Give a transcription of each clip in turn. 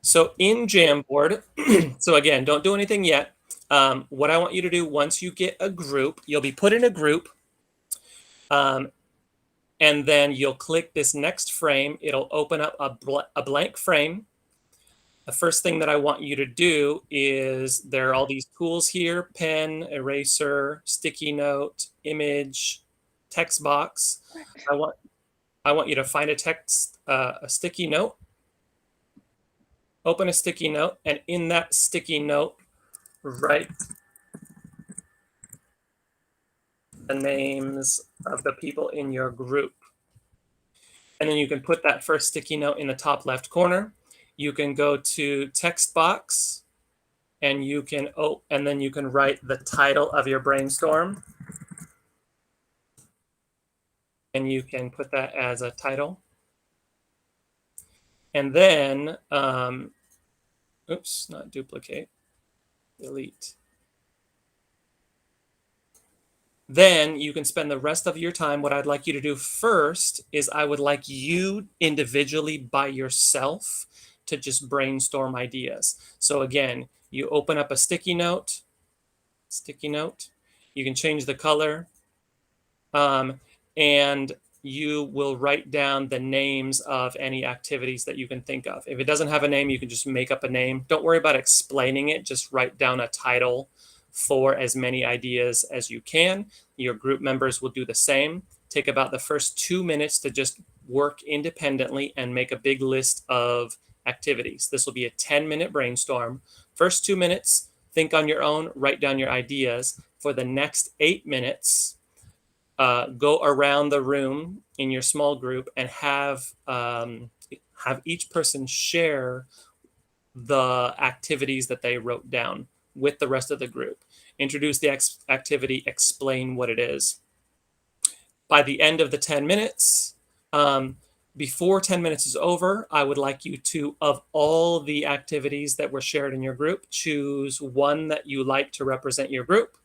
So in Jamboard, so again, don't do anything yet. What I want you to do once you get a group, you'll be put in a group, and then you'll click this next frame. It'll open up a blank frame. The first thing that I want you to do is there are all these tools here: pen, eraser, sticky note, image, text box. I want you to find a sticky note, open a sticky note, and in that sticky note, write the names of the people in your group. And then you can put that first sticky note in the top left corner. You can go to text box and then you can write the title of your brainstorm. And you can put that as a title. And then, oops, not duplicate, delete. Then you can spend the rest of your time. What I'd like you to do first is I would like you individually by yourself to just brainstorm ideas. So again, you open up a sticky note. You can change the color. And you will write down the names of any activities that you can think of. If it doesn't have a name, you can just make up a name. Don't worry about explaining it. Just write down a title for as many ideas as you can. Your group members will do the same. Take about the first 2 minutes to just work independently and make a big list of activities. This will be a 10-minute brainstorm. First 2 minutes, think on your own, write down your ideas. For the next 8 minutes, go around the room in your small group and have each person share the activities that they wrote down with the rest of the group. Introduce the activity, explain what it is. By the end of the 10 minutes, before 10 minutes is over, I would like you to, of all the activities that were shared in your group, choose one that you like to represent your group,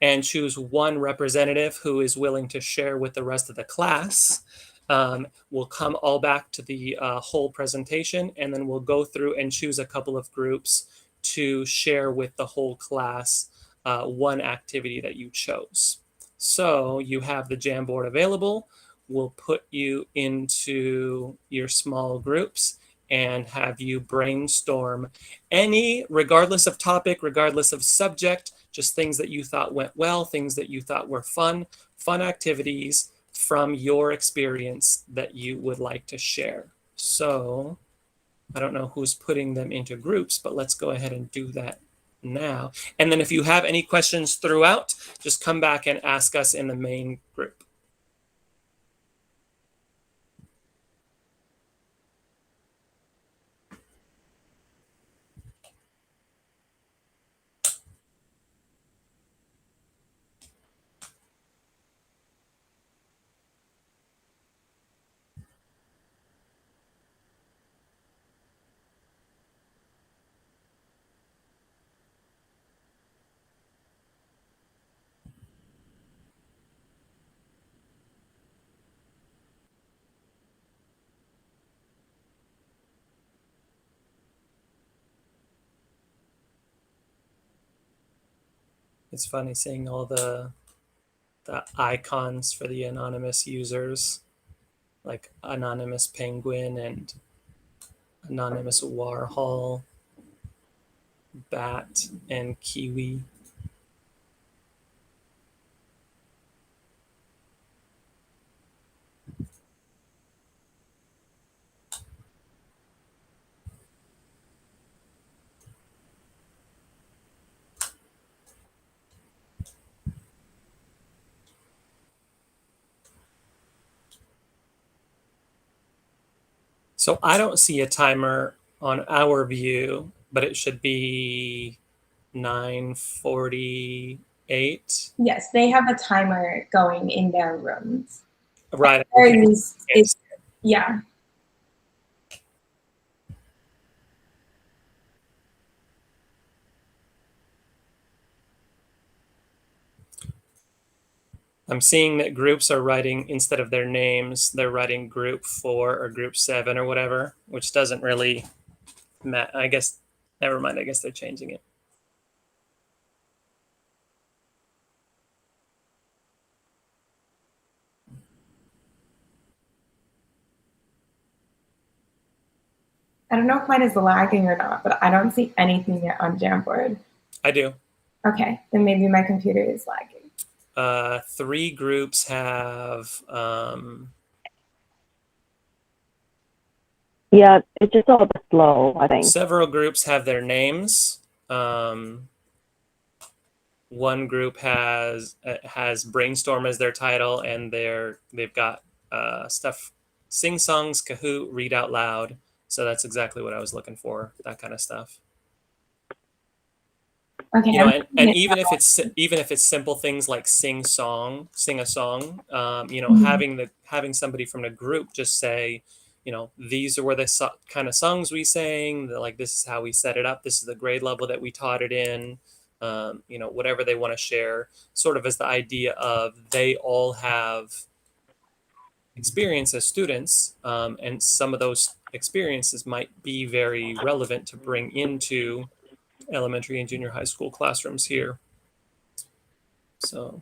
and choose one representative who is willing to share with the rest of the class. We'll come all back to the whole presentation, and then we'll go through and choose a couple of groups to share with the whole class one activity that you chose. So you have the Jamboard available. We'll put you into your small groups and have you brainstorm any, regardless of topic, regardless of subject, just things that you thought went well, things that you thought were fun activities from your experience that you would like to share. So I don't know who's putting them into groups, but let's go ahead and do that now. And then if you have any questions throughout, just come back and ask us in the main group. It's funny seeing all the icons for the anonymous users, like Anonymous Penguin and Anonymous Warhol, Bat, and Kiwi. So I don't see a timer on our view, but it should be 9:48. Yes, they have a timer going in their rooms. Right. Yeah. I'm seeing that groups are writing, instead of their names, they're writing group 4 or group 7 or whatever, which doesn't really Matt, I guess, never mind. I guess they're changing it. I don't know if mine is lagging or not, but I don't see anything yet on Jamboard. I do. Okay, then maybe my computer is lagging. 3 groups have Yeah, it's just a little bit slow, I think. several groups have their names. One group has Brainstorm as their title, and they've got stuff, sing songs, Kahoot, read out loud. So that's exactly what I was looking for, that kind of stuff. Okay, You know, and even if it's simple things like sing a song, you know, having somebody from the group just say, you know, these are where the kind of songs we sang. Like, this is how we set it up. This is the grade level that we taught it in. You know, whatever they want to share, sort of as the idea of they all have experience as students, and some of those experiences might be very relevant to bring into elementary and junior high school classrooms here. So,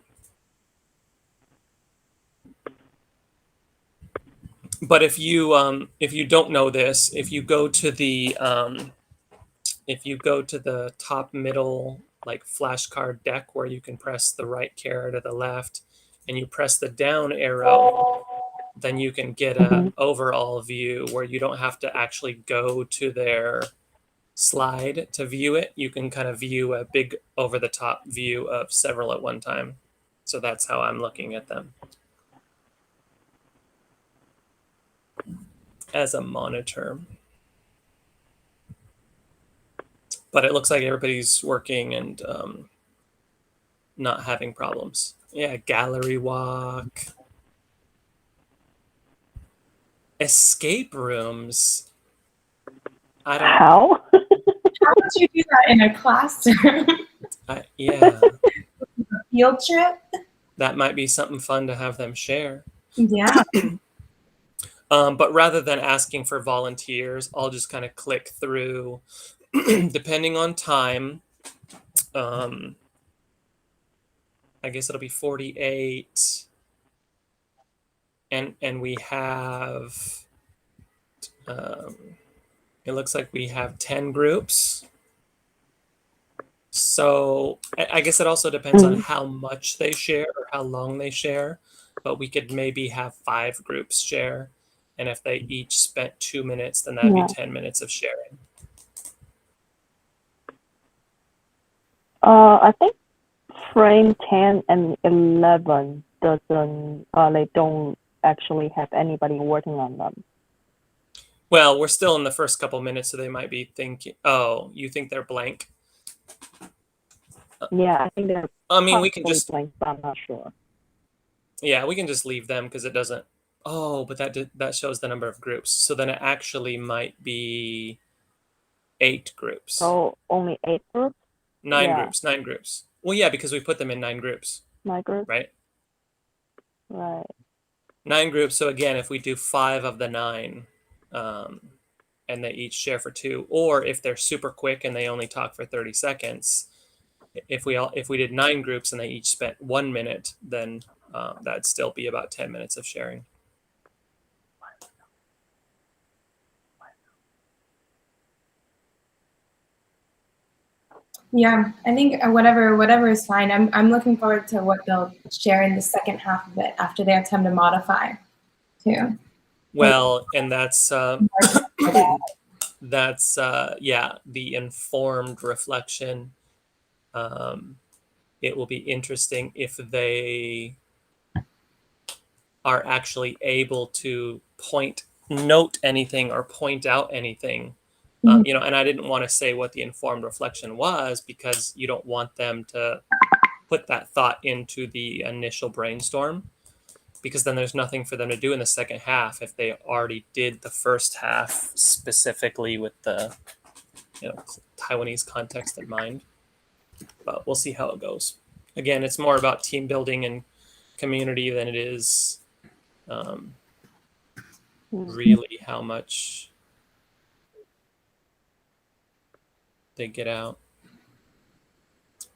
but if you don't know this, if you go to the top middle like flashcard deck where you can press the right caret or the left, and you press the down arrow, then you can get an overall view where you don't have to actually go to their slide to view it. You can kind of view a big over the top view of several at one time. So that's how I'm looking at them, as a monitor. But it looks like everybody's working and not having problems. Yeah, gallery walk. Escape rooms. I don't. How? How would you do that in a classroom? Yeah. Field trip? That might be something fun to have them share. Yeah. But rather than asking for volunteers, I'll just kind of click through, depending on time. I guess it'll be 48. And we have, it looks like we have 10 groups. So I guess it also depends on how much they share or how long they share, but we could maybe have 5 groups share. And if they each spent 2 minutes, then that'd be 10 minutes of sharing. I think frame 10 and 11 doesn't, they don't actually have anybody working on them. Well, we're still in the first couple minutes, so they might be thinking, oh, you think they're blank? Yeah, I think they're we can just blank, but I'm not sure. Yeah, we can just leave them because it doesn't. Oh, but that shows the number of groups. So then it actually might be 8 groups. So only 8 groups? 9 groups. 9 groups. Well, yeah, because we put them in 9 groups. 9 groups? Right. Right. 9 groups. So again, if we do 5 of the 9, and they each share for 2, or if they're super quick and they only talk for 30 seconds, if we did 9 groups and they each spent 1 minute, then that'd still be about 10 minutes of sharing. Yeah, I think whatever is fine. I'm looking forward to what they'll share in the second half of it after they have time to modify, too. Well, and that's the informed reflection. It will be interesting if they are actually able to note anything or point out anything. You know, and I didn't want to say what the informed reflection was because you don't want them to put that thought into the initial brainstorm, because then there's nothing for them to do in the second half if they already did the first half specifically with the Taiwanese context in mind. But we'll see how it goes. Again, it's more about team building and community than it is really how much they get out.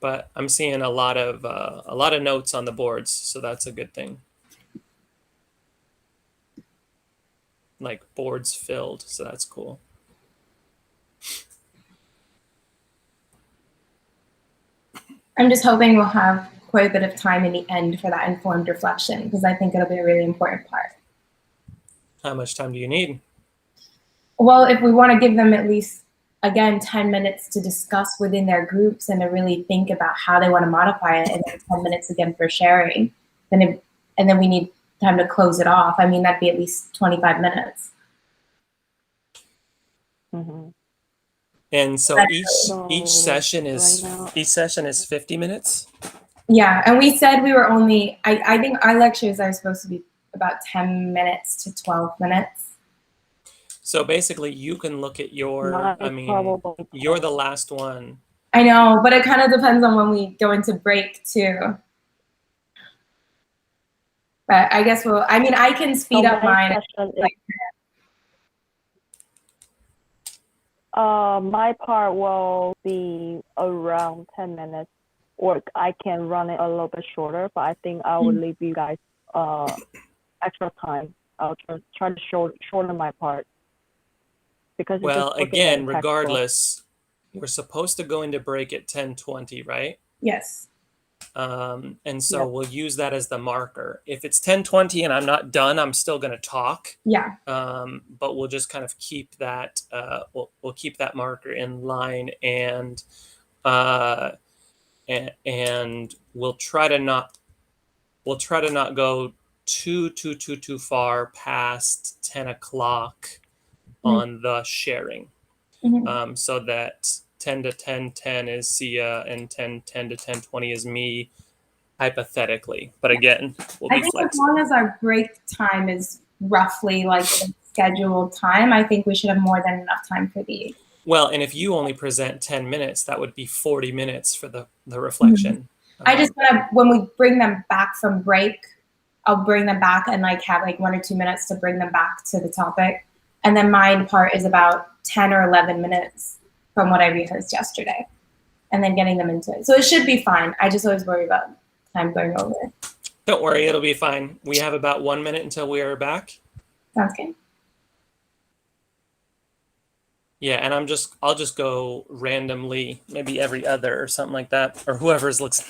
But I'm seeing a lot of notes on the boards, so that's a good thing. Like boards filled, so that's cool. I'm just hoping we'll have quite a bit of time in the end for that informed reflection, because I think it'll be a really important part. How much time do you need? Well, if we want to give them at least, again, 10 minutes to discuss within their groups and to really think about how they want to modify it, and then 10 minutes again for sharing, and then we need time to close it off. I mean, that'd be at least 25 minutes. Mm-hmm. And so each session is right now. each session is 50 minutes. Yeah, and we said we were only, I think our lectures are supposed to be about 10 minutes to 12 minutes. So basically you can look at your, I mean, you're the last one. I know, but it kind of depends on when we go into break too. But I guess I can speed up mine. My part will be around 10 minutes, or I can run it a little bit shorter, but I think I will leave you guys extra time. I'll try to shorten my part. Because well, again, regardless, we're supposed to go into break at 10:20, right? Yes. And so we'll use that as the marker. If it's 10:20 and I'm not done, I'm still going to talk. Yeah. But we'll just kind of keep that. We'll keep that marker in line, and we'll try to not go too far past 10 o'clock on the sharing. So that 10 to 10:10 is Sia, and 10:10 to 10:20 is me, hypothetically. But again, we'll be flexible. As long as our break time is roughly like the scheduled time, I think we should have more than enough time for these. Well, and if you only present 10 minutes, that would be 40 minutes for the reflection. I just want to, when we bring them back from break, I'll bring them back and like have like 1 or 2 minutes to bring them back to the topic. And then my part is about 10 or 11 minutes from what I rehearsed yesterday, and then getting them into it. So it should be fine. I just always worry about time going over. Don't worry, it'll be fine. We have about 1 minute until we are back. Sounds good. Yeah, and I'll just go randomly, maybe every other or something like that, or whoever's looks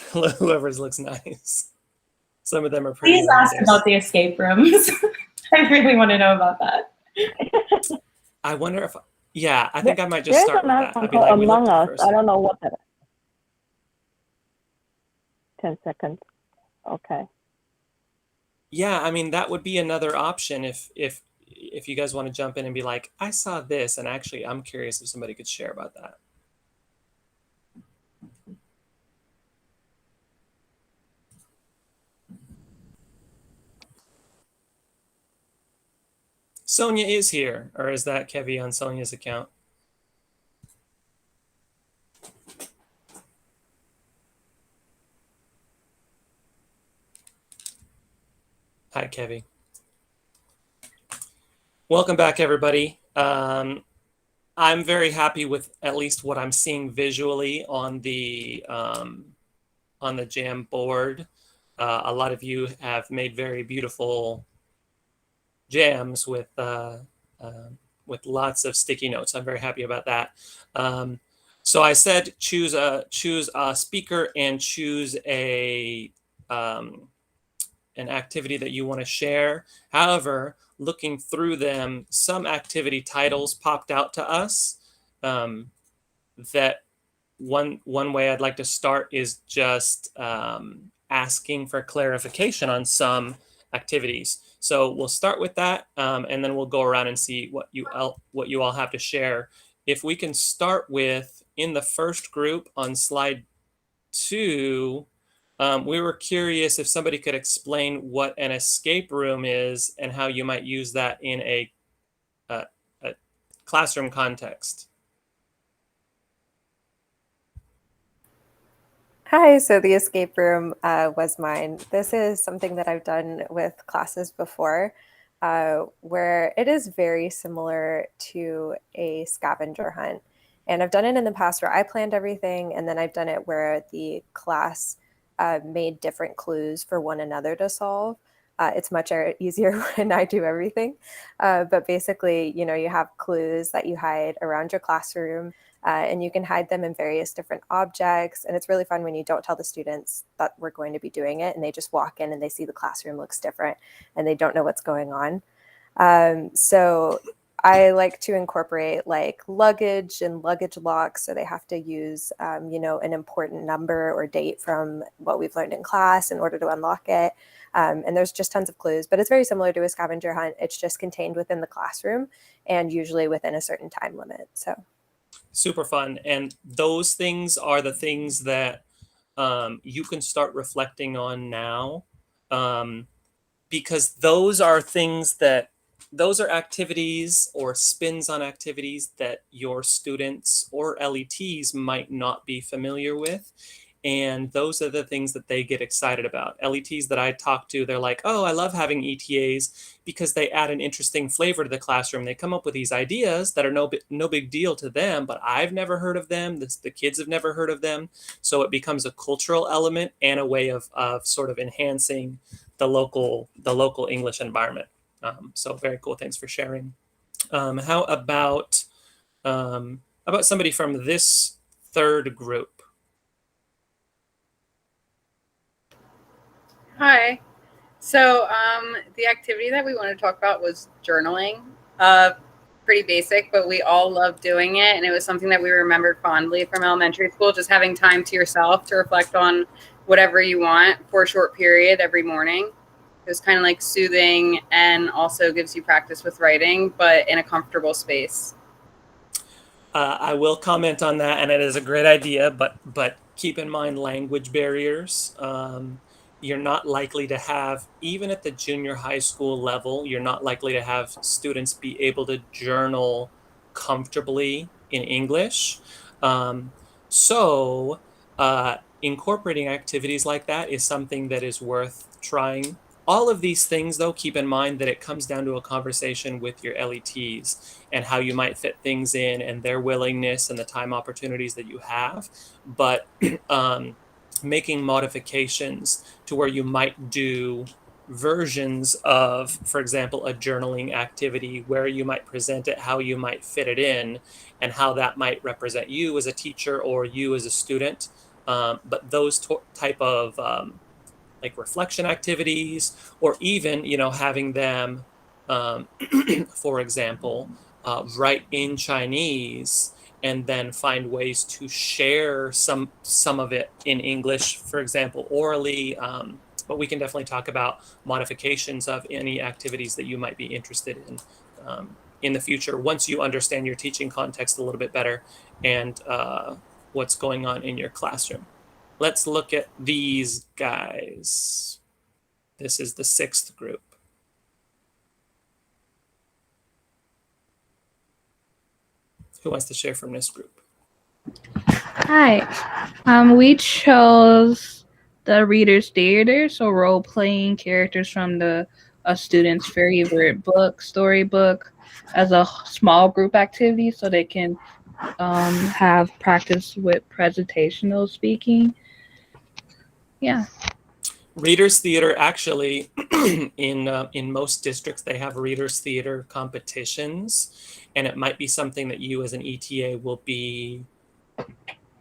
nice. Some of them are pretty. Please ask about the escape rooms. I really want to know about that. I wonder if, I think I might just start with that. I'd be like, Among Us. I don't know what that is. 10 seconds. Okay. Yeah, I mean, that would be another option if you guys want to jump in and be like, I saw this, and actually I'm curious if somebody could share about that. Sonia is here, or is that Kevy on Sonia's account? Hi, Kevy. Welcome back, everybody. I'm very happy with at least what I'm seeing visually on the Jam board. A lot of you have made very beautiful jams with lots of sticky notes. I'm very happy about that. So I said choose a speaker and choose an activity that you want to share. However, looking through them, some activity titles popped out to us. That one way I'd like to start is just asking for clarification on some activities. So we'll start with that, and then we'll go around and see what you all have to share. If we can start with, in the first group on slide 2, we were curious if somebody could explain what an escape room is and how you might use that in a classroom context. Hi, so the escape room was mine. This is something that I've done with classes before, where it is very similar to a scavenger hunt. And I've done it in the past where I planned everything, and then I've done it where the class made different clues for one another to solve. It's much easier when I do everything. But basically, you know, you have clues that you hide around your classroom, and you can hide them in various different objects. And it's really fun when you don't tell the students that we're going to be doing it, and they just walk in and they see the classroom looks different and they don't know what's going on. So I like to incorporate like luggage and luggage locks. So they have to use, you know, an important number or date from what we've learned in class in order to unlock it. And there's just tons of clues, but it's very similar to a scavenger hunt. It's just contained within the classroom and usually within a certain time limit. So super fun. And those things are the things that you can start reflecting on now, because those are activities or spins on activities that your students or LETs might not be familiar with. And those are the things that they get excited about. LETs that I talk to, they're like, oh, I love having ETAs because they add an interesting flavor to the classroom. They come up with these ideas that are no big deal to them, but I've never heard of them. The kids have never heard of them. So it becomes a cultural element and a way of sort of enhancing the local English environment. So very cool. Thanks for sharing. How about somebody from this third group? Hi. So the activity that we want to talk about was journaling. Pretty basic, but we all loved doing it. And it was something that we remembered fondly from elementary school, just having time to yourself to reflect on whatever you want for a short period every morning. It was kind of like soothing and also gives you practice with writing, but in a comfortable space. I will comment on that, and it is a great idea, but keep in mind language barriers. You're not likely to have, even at the junior high school level, you're not likely to have students be able to journal comfortably in English. So incorporating activities like that is something that is worth trying. All of these things, though, keep in mind that it comes down to a conversation with your LETs and how you might fit things in and their willingness and the time opportunities that you have. But making modifications to where you might do versions of, for example, a journaling activity where you might present it, how you might fit it in, and how that might represent you as a teacher or you as a student. But those type of like reflection activities, or even, you know, having them, for example, write in Chinese and then find ways to share some of it in English, for example, orally. But we can definitely talk about modifications of any activities that you might be interested in the future, once you understand your teaching context a little bit better and what's going on in your classroom. Let's look at these guys. This is the sixth group. Who wants to share from this group? Hi. We chose the Reader's Theater, so role-playing characters from a student's favorite book, storybook, as a small group activity so they can have practice with presentational speaking. Yeah. Reader's Theater, actually, in most districts, they have Reader's Theater competitions, and it might be something that you as an ETA will be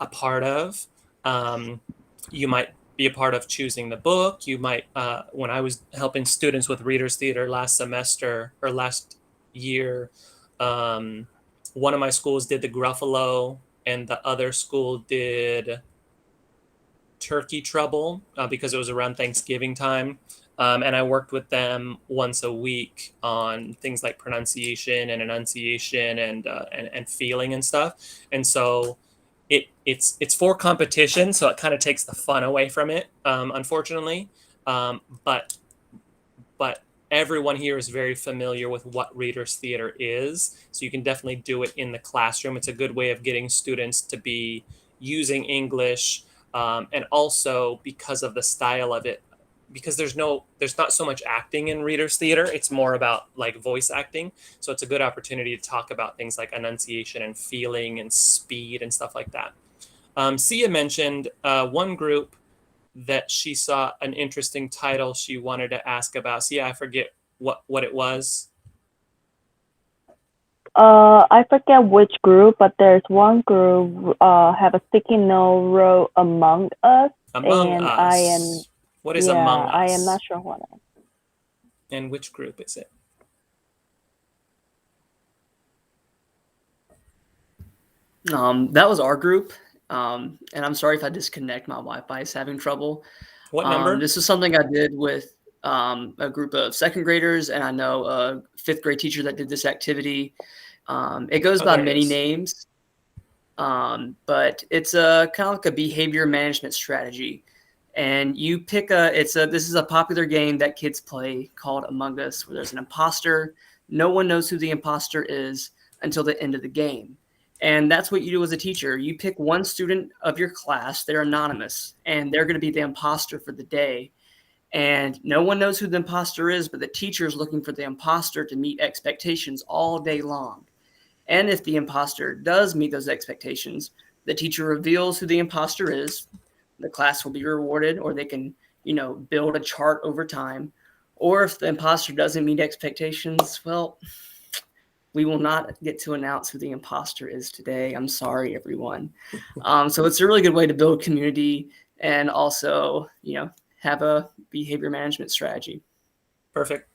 a part of. You might be a part of choosing the book. You might, when I was helping students with Reader's Theater last year, one of my schools did the Gruffalo, and the other school did Turkey Trouble, because it was around Thanksgiving time. And I worked with them once a week on things like pronunciation and enunciation and feeling and stuff. And so it's for competition, so it kind of takes the fun away from it, unfortunately. But everyone here is very familiar with what Reader's Theater is, so you can definitely do it in the classroom. It's a good way of getting students to be using English. And also, because of the style of it, because there's not so much acting in readers theater. It's more about like voice acting. So it's a good opportunity to talk about things like enunciation and feeling and speed and stuff like that. Sia mentioned one group that she saw an interesting title she wanted to ask about. Sia, I forget what it was. I forget which group, but there's one group have a sticky note wrote Among Us. Among and Us. I am What is Among Us? I am not sure what it is. And which group is it? That was our group. And I'm sorry if I disconnect. My Wi-Fi is having trouble. What number? This is something I did with a group of second graders, and I know a fifth grade teacher that did this activity. It goes by many names, but it's a kind of like a behavior management strategy. And you pick this is a popular game that kids play called Among Us, where there's an imposter. No one knows who the imposter is until the end of the game. And that's what you do as a teacher. You pick one student of your class, they're anonymous, and they're going to be the imposter for the day. And no one knows who the imposter is, but the teacher is looking for the imposter to meet expectations all day long. And if the imposter does meet those expectations, the teacher reveals who the imposter is. The class will be rewarded, or they can, build a chart over time. Or if the imposter doesn't meet expectations, well, we will not get to announce who the imposter is today. I'm sorry, everyone. So it's a really good way to build community and also, have a behavior management strategy. Perfect.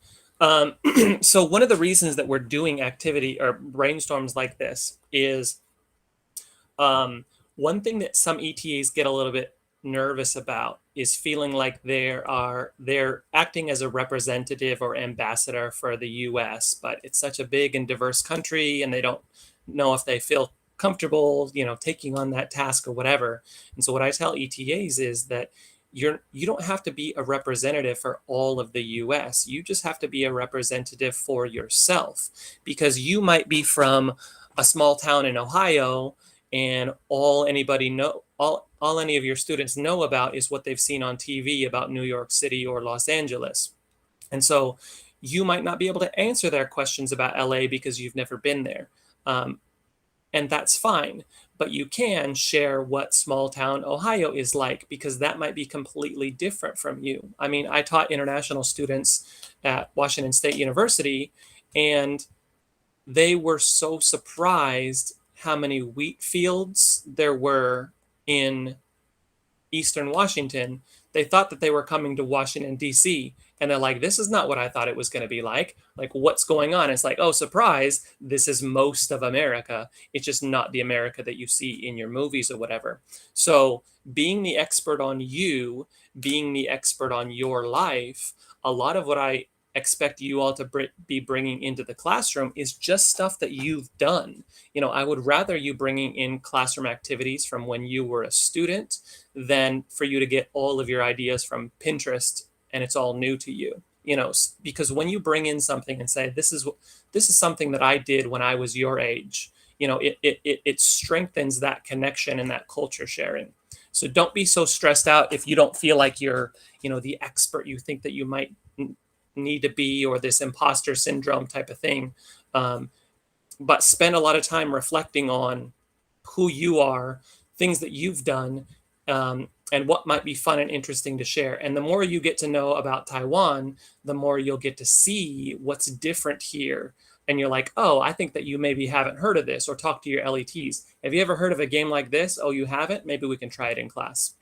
So one of the reasons that we're doing activity or brainstorms like this is one thing that some ETAs get a little bit nervous about is feeling like they're acting as a representative or ambassador for the US, but it's such a big and diverse country and they don't know if they feel comfortable, taking on that task or whatever. And so what I tell ETAs is that you don't have to be a representative for all of the US. You just have to be a representative for yourself, because you might be from a small town in Ohio and all any of your students know about is what they've seen on TV about New York City or Los Angeles. And so you might not be able to answer their questions about LA because you've never been there. And that's fine, but you can share what small town Ohio is like, because that might be completely different from you. I mean, I taught international students at Washington State University, and they were so surprised how many wheat fields there were in Eastern Washington. They thought that they were coming to Washington, D.C., and they're like, this is not what I thought it was going to be like. Like, what's going on? It's like, oh, surprise, this is most of America. It's just not the America that you see in your movies or whatever. So being the expert on you, being the expert on your life, a lot of what I expect you all to be bringing into the classroom is just stuff that you've done. I would rather you bringing in classroom activities from when you were a student than for you to get all of your ideas from Pinterest and it's all new to you. Because when you bring in something and say, this is something that I did when I was your age, it strengthens that connection and that culture sharing. So don't be so stressed out if you don't feel like you're, the expert you think that you might need to be, or this imposter syndrome type of thing. But spend a lot of time reflecting on who you are, things that you've done, and what might be fun and interesting to share. And the more you get to know about Taiwan, the more you'll get to see what's different here. And you're like, oh, I think that you maybe haven't heard of this, or talk to your LETs. Have you ever heard of a game like this? Oh, you haven't? Maybe we can try it in class.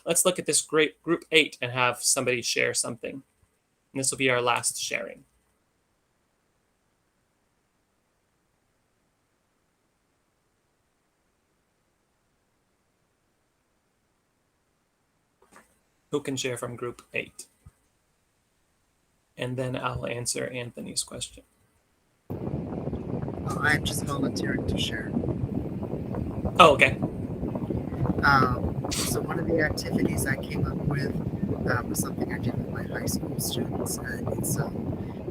Let's look at this great group 8 and have somebody share something. And this will be our last sharing. Who can share from group 8? And then I'll answer Anthony's question. I'm just volunteering to share. Oh, okay. So one of the activities I came up with was something I did with my high school students.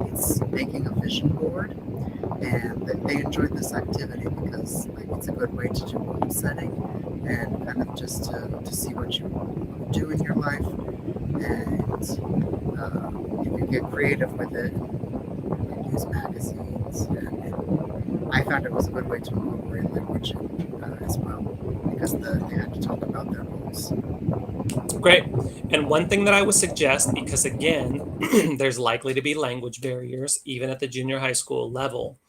It's making a vision board, and they enjoyed this activity because it's a good way to do goal setting and kind of just to see what you do in your life. And if you get creative with it, and use magazines, and I found it was a good way to incorporate language as well, because they had to talk about their goals. Great. And one thing that I would suggest, because again, there's likely to be language barriers, even at the junior high school level.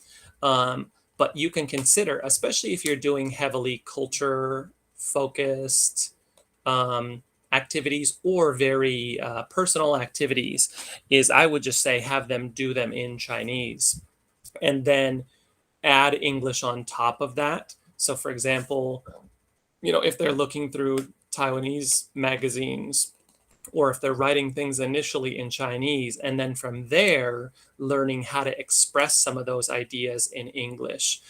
But you can consider, especially if you're doing heavily culture focused activities or very personal activities, is I would just say have them do them in Chinese and then add English on top of that. So, for example, if they're looking through Taiwanese magazines, or if they're writing things initially in Chinese, and then from there, learning how to express some of those ideas in English.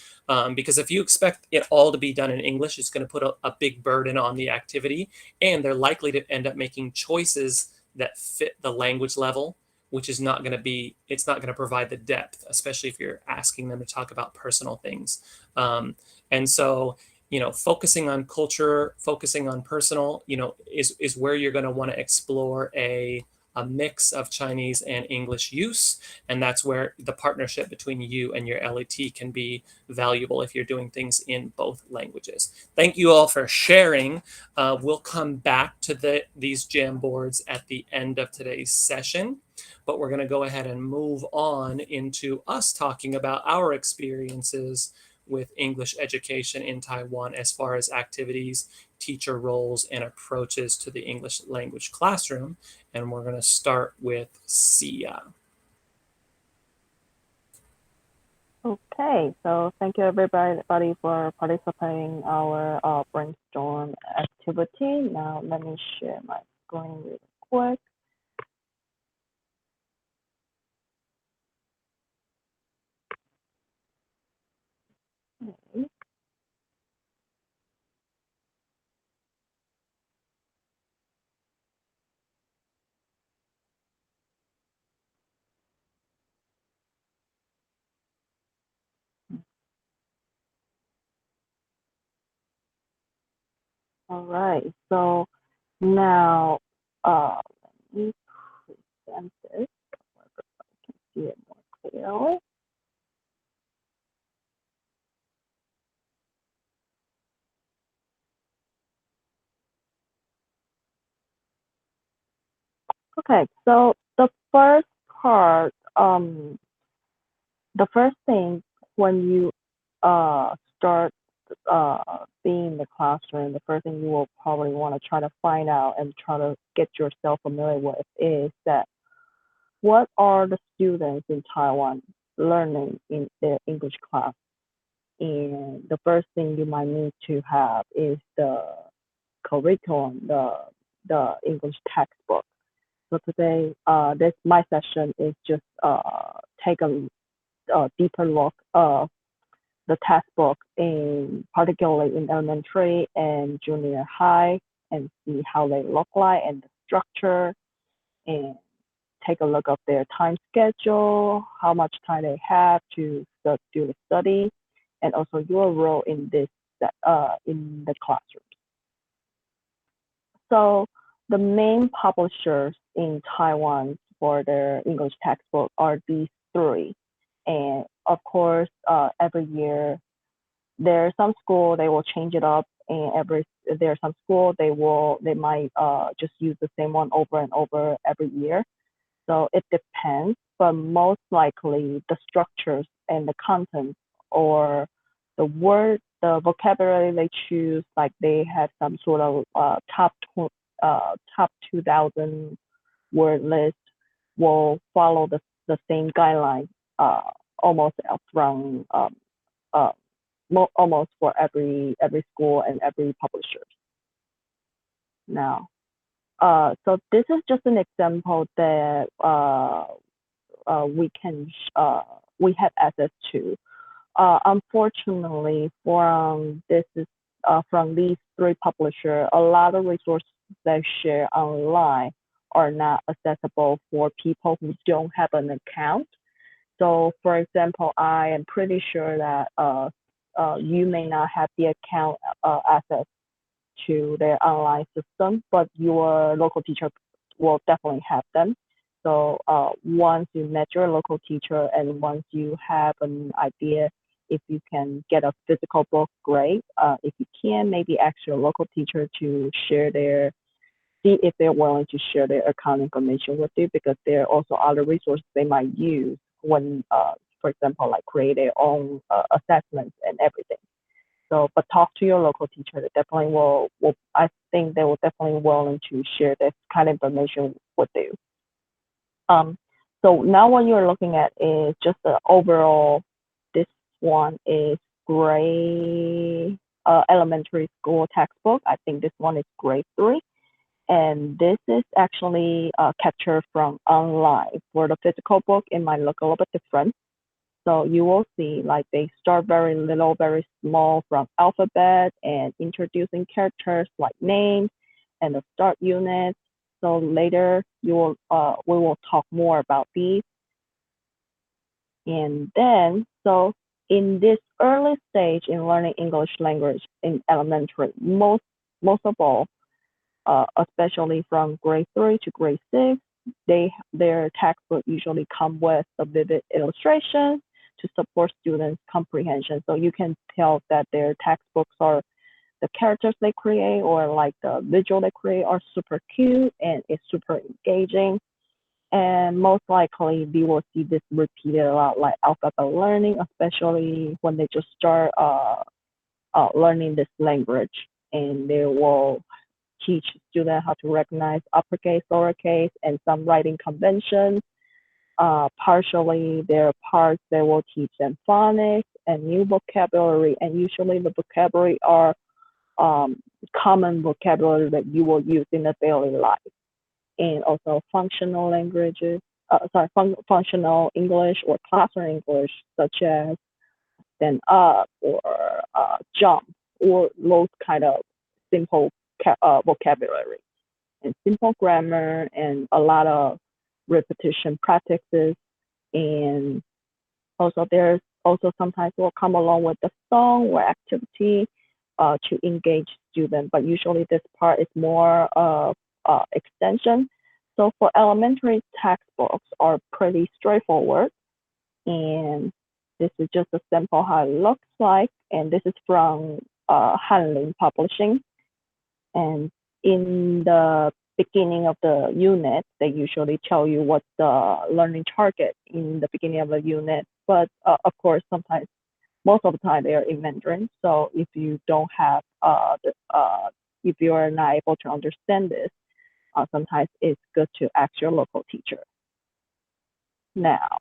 Because if you expect it all to be done in English, it's going to put a big burden on the activity, and they're likely to end up making choices that fit the language level, which is not going to be, it's not going to provide the depth, especially if you're asking them to talk about personal things. And so, focusing on culture, focusing on personal, is where you're going to want to explore a mix of Chinese and English use. And that's where the partnership between you and your LET can be valuable if you're doing things in both languages. Thank you all for sharing. We'll come back to these Jamboards at the end of today's session, but we're going to go ahead and move on into us talking about our experiences with English education in Taiwan as far as activities, teacher roles, and approaches to the English language classroom. And we're going to start with Sia. Okay, so thank you everybody for participating in our brainstorm activity. Now let me share my screen really quick. Okay. All right, so now let me present this so everybody can see it more clearly. Okay, so the first part, the first thing when you start being in the classroom, the first thing you will probably want to try to find out and try to get yourself familiar with is that what are the students in Taiwan learning in their English class? And the first thing you might need to have is the curriculum, the English textbook. So today, my session is just take a deeper look of the textbook particularly in elementary and junior high, and see how they look like and the structure, and take a look of their time schedule, how much time they have to do the study, and also your role in this in the classroom. So the main publishers in Taiwan for their English textbook are these three. And of course, every year, there's some school they will change it up, and there's some school they might just use the same one over and over every year. So it depends, but most likely the structures and the content or the vocabulary they choose, like they have some sort of top 2,000 word list, will follow the same guideline almost from almost for every school and every publisher. Now, so this is just an example that we have access to. Unfortunately, from these three publishers, a lot of resources they share online are not accessible for people who don't have an account. So, for example, I am pretty sure that you may not have the account access to their online system, but your local teacher will definitely have them. So once you met your local teacher and once you have an idea if you can get a physical book, great. If you can, maybe ask your local teacher to see if they're willing to share their account information with you, because there are also other resources they might use when, for example, like create their own assessments and everything. So, but talk to your local teacher. They definitely will. I think they will definitely willing to share this kind of information with you. So now what you're looking at is just the overall. This one is grade elementary school textbook. I think this one is grade 3. And this is actually captured from online. For the physical book, it might look a little bit different. So you will see like they start very little, very small from alphabet and introducing characters like names and the start unit. So later we will talk more about these. And then, so in this early stage in learning English language in elementary, most of all, especially from grade 3 to grade 6, their textbook usually come with a vivid illustration to support students' comprehension. So you can tell that their textbooks are the characters they create or like the visual they create are super cute and it's super engaging. And most likely we will see this repeated a lot, like alphabet learning, especially when they just start learning this language, and they will teach students how to recognize uppercase, lowercase, and some writing conventions. Partially, there are parts that will teach them phonics and new vocabulary, and usually the vocabulary are common vocabulary that you will use in a daily life, and also functional languages, functional English or classroom English, such as stand up or jump, or those kind of simple vocabulary, and simple grammar, and a lot of repetition practices. And also there's also sometimes will come along with the song or activity to engage students, but usually this part is more of extension. So for elementary textbooks are pretty straightforward, and this is just a sample how it looks like, and this is from Hanlin Publishing. And in the beginning of the unit, they usually tell you what's the learning target in the beginning of the unit. But of course, sometimes, most of the time, they are in Mandarin. So if you don't have, if you are not able to understand this, sometimes it's good to ask your local teacher. Now,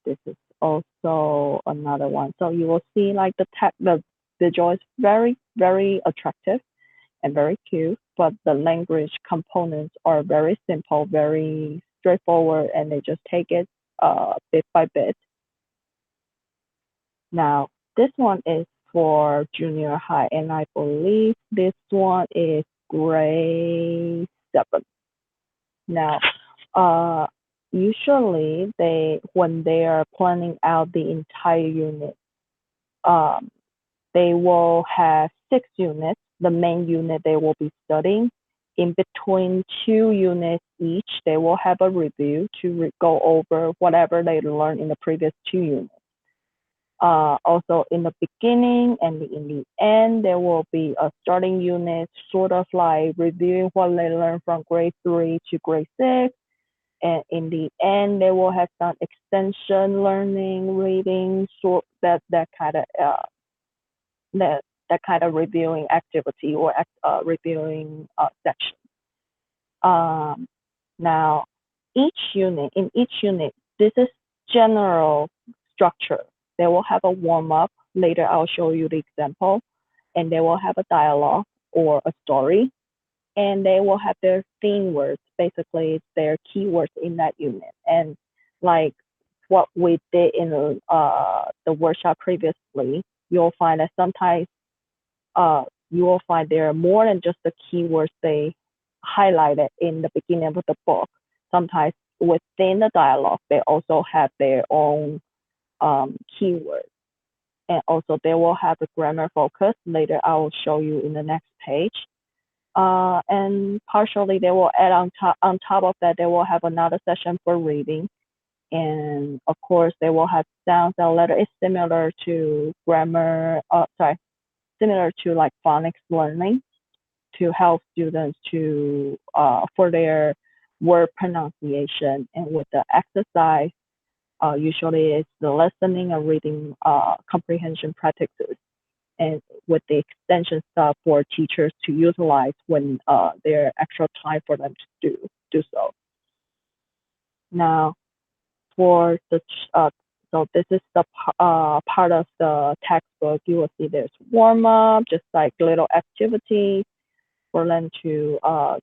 this is also another one. So you will see like the visual is very, very attractive and very cute, but the language components are very simple, very straightforward, and they just take it bit by bit. Now, this one is for junior high, and I believe this one is grade 7. Now, usually when they are planning out the entire unit, they will have 6 units. The main unit they will be studying. In between 2 units each, they will have a review to go over whatever they learned in the previous 2 units. Also, in the beginning and in the end, there will be a starting unit, sort of like reviewing what they learned from grade 3 to grade 6. And in the end, they will have some extension learning, reading, sort that kind of reviewing activity or reviewing section. Now, in each unit, this is general structure. They will have a warm up. Later, I'll show you the example, and they will have a dialogue or a story, and they will have their theme words. Basically, it's their keywords in that unit. And like what we did in the workshop previously, you'll find that sometimes you will find there are more than just the keywords they highlighted in the beginning of the book. Sometimes within the dialogue, they also have their own keywords. And also they will have a grammar focus. Later, I will show you in the next page. And partially they will add on top of that, they will have another session for reading. And of course, they will have sounds and letters. It's similar to grammar, similar to like phonics learning to help students to for their word pronunciation. And with the exercise, usually it's the listening and reading comprehension practices, and with the extension stuff for teachers to utilize when there's extra time for them to do so. Now, for the so this is the part of the textbook. You will see there's warm up, just like little activity for them to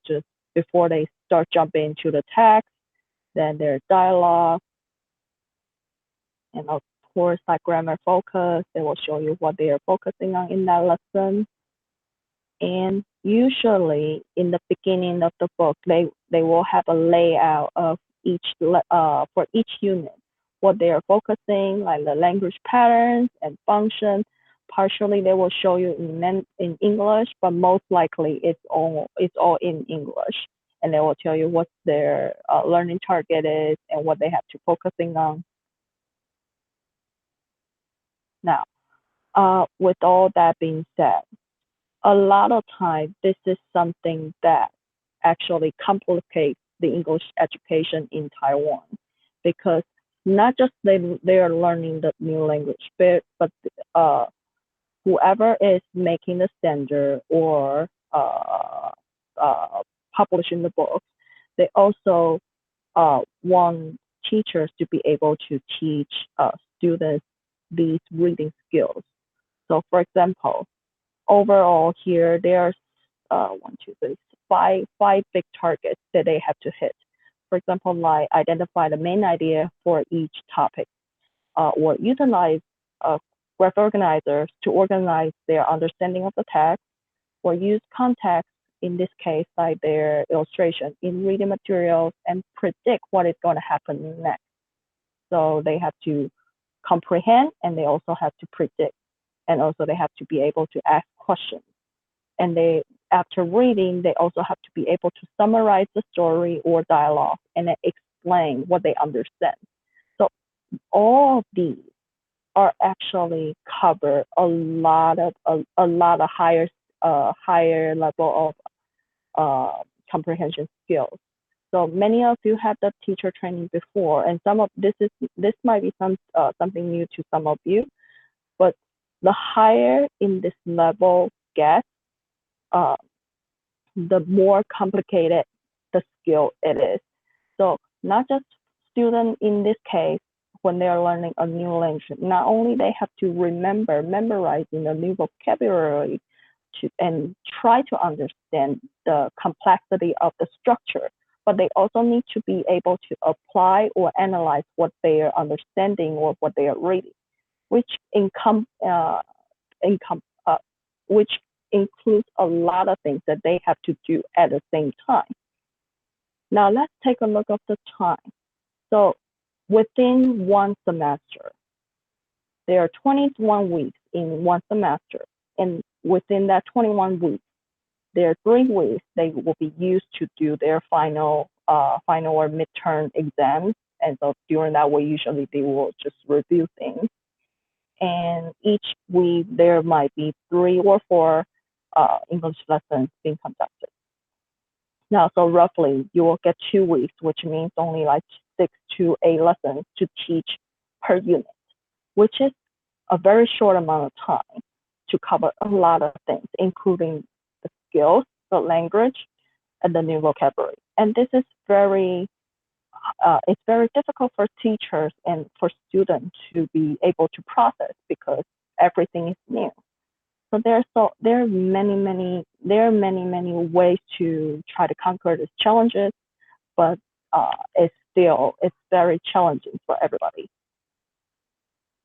just before they start jumping into the text. Then there's dialogue, and of course, like grammar focus, they will show you what they are focusing on in that lesson. And usually, in the beginning of the book, they will have a layout of each for each unit, what they are focusing, like the language patterns and functions. Partially, they will show you in English, but most likely it's all in English, and they will tell you what their learning target is and what they have to focusing on. Now, with all that being said, a lot of times this is something that actually complicates the English education in Taiwan, because not just they are learning the new language, but whoever is making the standard or publishing the books, they also want teachers to be able to teach students these reading skills. So, for example, overall here there's 5 big targets that they have to hit. For example, like identify the main idea for each topic, or utilize graph organizers to organize their understanding of the text, or use context, in this case, like their illustration in reading materials, and predict what is going to happen next. So they have to comprehend, and they also have to predict, and also they have to be able to ask questions. And they, after reading, they also have to be able to summarize the story or dialogue and then explain what they understand. So all of these are actually cover a lot of higher level of comprehension skills. So many of you had the teacher training before, and some of this might be something new to some of you, but the higher in this level gets, the more complicated the skill it is. So not just students in this case, when they're learning a new language, not only they have to memorizing the new vocabulary and try to understand the complexity of the structure, but they also need to be able to apply or analyze what they are understanding or what they are reading, which includes a lot of things that they have to do at the same time. Now let's take a look at the time. So within one semester, there are 21 weeks in one semester, and within that 21 weeks, there are 3 weeks they will be used to do their final or midterm exams. And so during that week, usually they will just review things. And each week there might be 3 or 4 English lessons being conducted. Now, so roughly you will get 2 weeks, which means only like 6 to 8 lessons to teach per unit, which is a very short amount of time to cover a lot of things, including the skills, the language, and the new vocabulary. And this is it's very difficult for teachers and for students to be able to process, because everything is new. So there are many ways to try to conquer these challenges, but it's very challenging for everybody.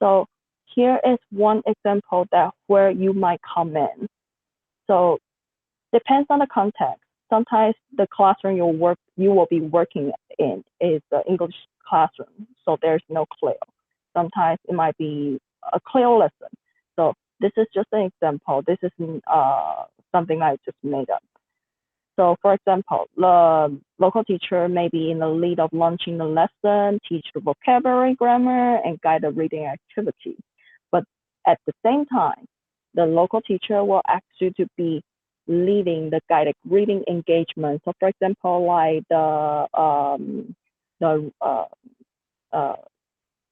So here is one example that where you might come in. So depends on the context. Sometimes the classroom you will be working in is the English classroom, so there's no CLIL. Sometimes it might be a CLIL lesson. So this is just an example. This is something I just made up. So, for example, the local teacher may be in the lead of launching the lesson, teach the vocabulary, grammar, and guide the reading activity. But at the same time, the local teacher will ask you to be leading the guided reading engagement. So, for example, like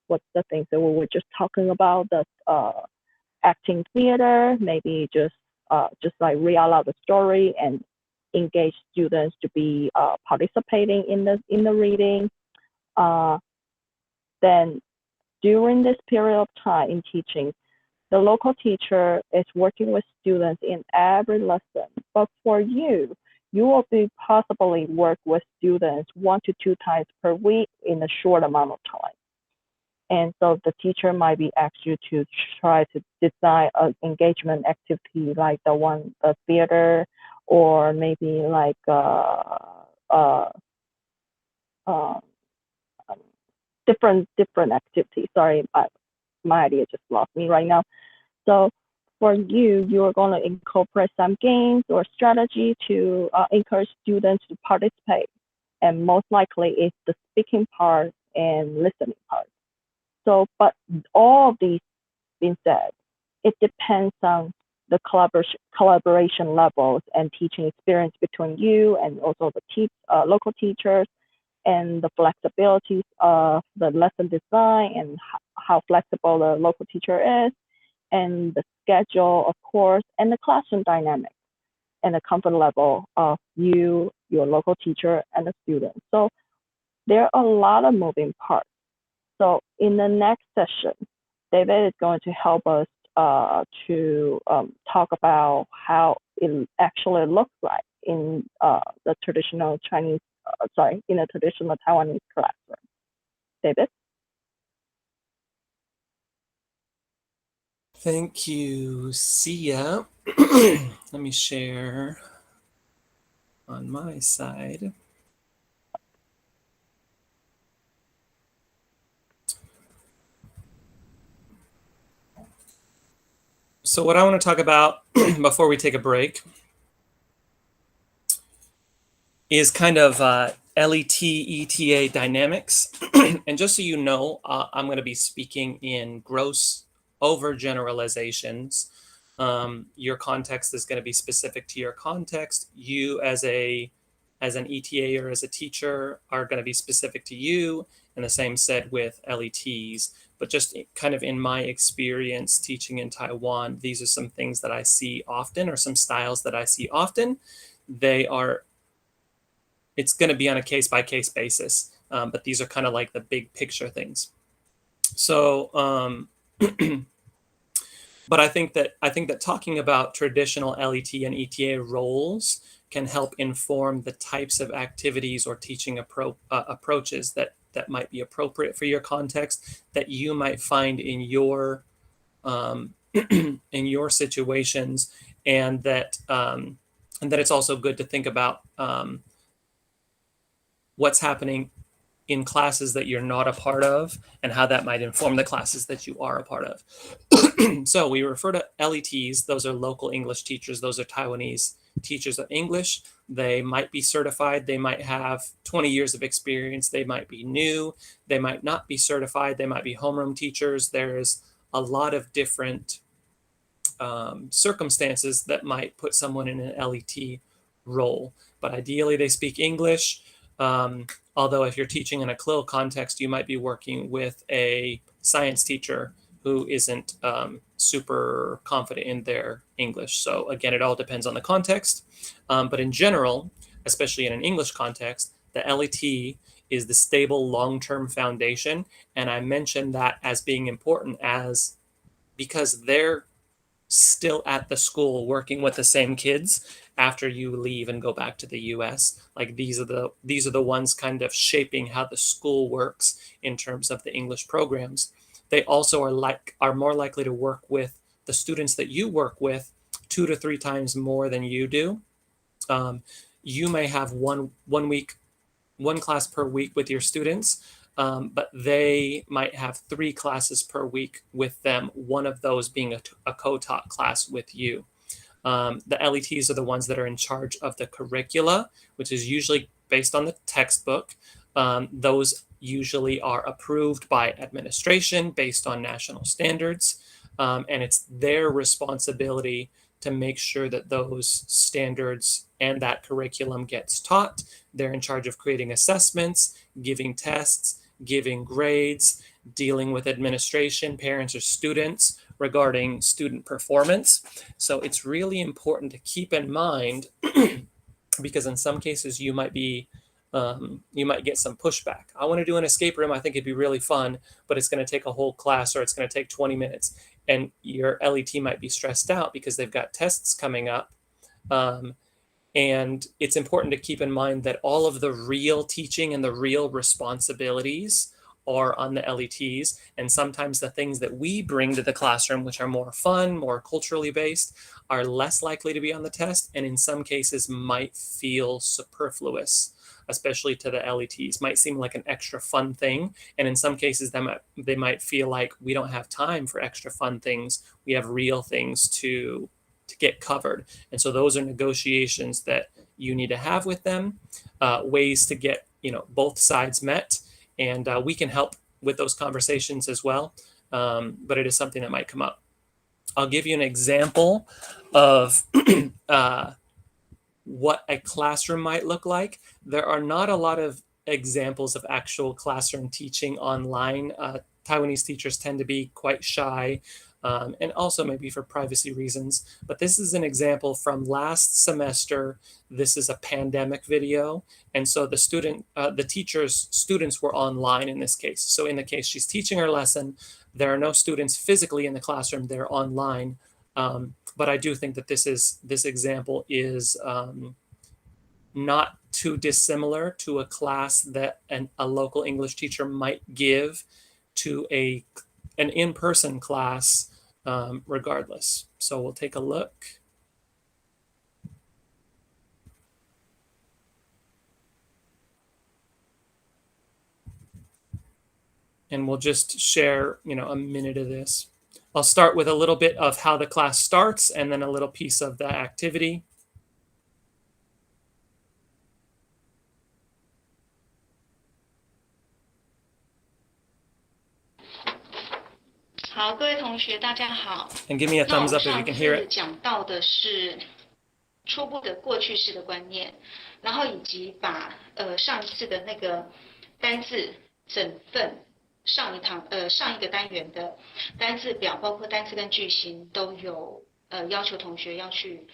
what's the things that we were just talking about, the acting theater, maybe just like read out loud the story and engage students to be participating in the reading. Then during this period of time in teaching, the local teacher is working with students in every lesson. But for you, you will be possibly work with students 1 to 2 times per week in a short amount of time. And so the teacher might be asked you to try to design an engagement activity like the theater, or maybe like different activities. Sorry, my idea just lost me right now. So for you, you're going to incorporate some games or strategy to encourage students to participate. And most likely it's the speaking part and listening part. So, but all of these being said, it depends on the collaboration levels and teaching experience between you and also the local teachers, and the flexibilities of the lesson design and how flexible the local teacher is, and the schedule, of course, and the classroom dynamic and the comfort level of you, your local teacher, and the student. So there are a lot of moving parts. So in the next session, David is going to help us to talk about how it actually looks like in the traditional in a traditional Taiwanese classroom. David? Thank you, Sia. Let me share on my side. So what I want to talk about before we take a break is kind of LET, ETA dynamics. And just so you know, I'm going to be speaking in gross overgeneralizations. Your context is going to be specific to your context. You as an ETA or as a teacher are going to be specific to you, and the same said with LETs. But just kind of in my experience teaching in Taiwan, these are some things that I see often, or some styles that I see often. It's going to be on a case-by-case basis, but these are kind of like the big picture things. So, but I think that talking about traditional LET and ETA roles can help inform the types of activities or teaching approaches that might be appropriate for your context, that you might find in your in your situations, and that it's also good to think about what's happening in classes that you're not a part of, and how that might inform the classes that you are a part of. So we refer to LETs. Those are local English teachers. Those are Taiwanese teachers of English. They might be certified. They might have 20 years of experience. They might be new. They might not be certified. They might be homeroom teachers. There's a lot of different circumstances that might put someone in an LET role. But ideally, they speak English. Although if you're teaching in a CLIL context, you might be working with a science teacher who isn't super confident in their English. So again, it all depends on the context. But in general, especially in an English context, the LET is the stable long-term foundation. And I mentioned that as being important because they're still at the school working with the same kids after you leave and go back to the US. Like these are the ones kind of shaping how the school works in terms of the English programs. They also are more likely to work with the students that you work with 2 to 3 times more than you do. You may have one class per week with your students, but they might have 3 classes per week with them, one of those being a co-taught class with you. The LETs are the ones that are in charge of the curricula, which is usually based on the textbook. Those usually are approved by administration based on national standards. And it's their responsibility to make sure that those standards and that curriculum gets taught. They're in charge of creating assessments, giving tests, giving grades, dealing with administration, parents, or students regarding student performance. So it's really important to keep in mind because in some cases you might get some pushback. I want to do an escape room. I think it'd be really fun, but it's going to take a whole class or it's going to take 20 minutes. And your LET might be stressed out because they've got tests coming up. And it's important to keep in mind that all of the real teaching and the real responsibilities are on the LETs. And sometimes the things that we bring to the classroom, which are more fun, more culturally based, are less likely to be on the test. And in some cases might feel superfluous, especially to the LETs, might seem like an extra fun thing. And in some cases they might feel like we don't have time for extra fun things. We have real things to get covered. And so those are negotiations that you need to have with them, ways to get, both sides met. And we can help with those conversations as well. But it is something that might come up. I'll give you an example of what a classroom might look like. There are not a lot of examples of actual classroom teaching online. Taiwanese teachers tend to be quite shy, and also maybe for privacy reasons. But this is an example from last semester. This is a pandemic video. And so the teacher's students were online in this case. So in the case she's teaching her lesson, there are no students physically in the classroom, they're online. But I do think that this example is not too dissimilar to a class that a local English teacher might give to an in-person class regardless. So we'll take a look. And we'll just share, a minute of this. I'll start with a little bit of how the class starts and then a little piece of the activity. 好，各位同学，大家好。 And give me a 那我 thumbs 们 up if you 上 can hear 次 it. 讲到的是初步的过去式的观念，然后以及把上一次的那个单字整份上一个单元的单字表，包括单词跟句型都有要求同学要去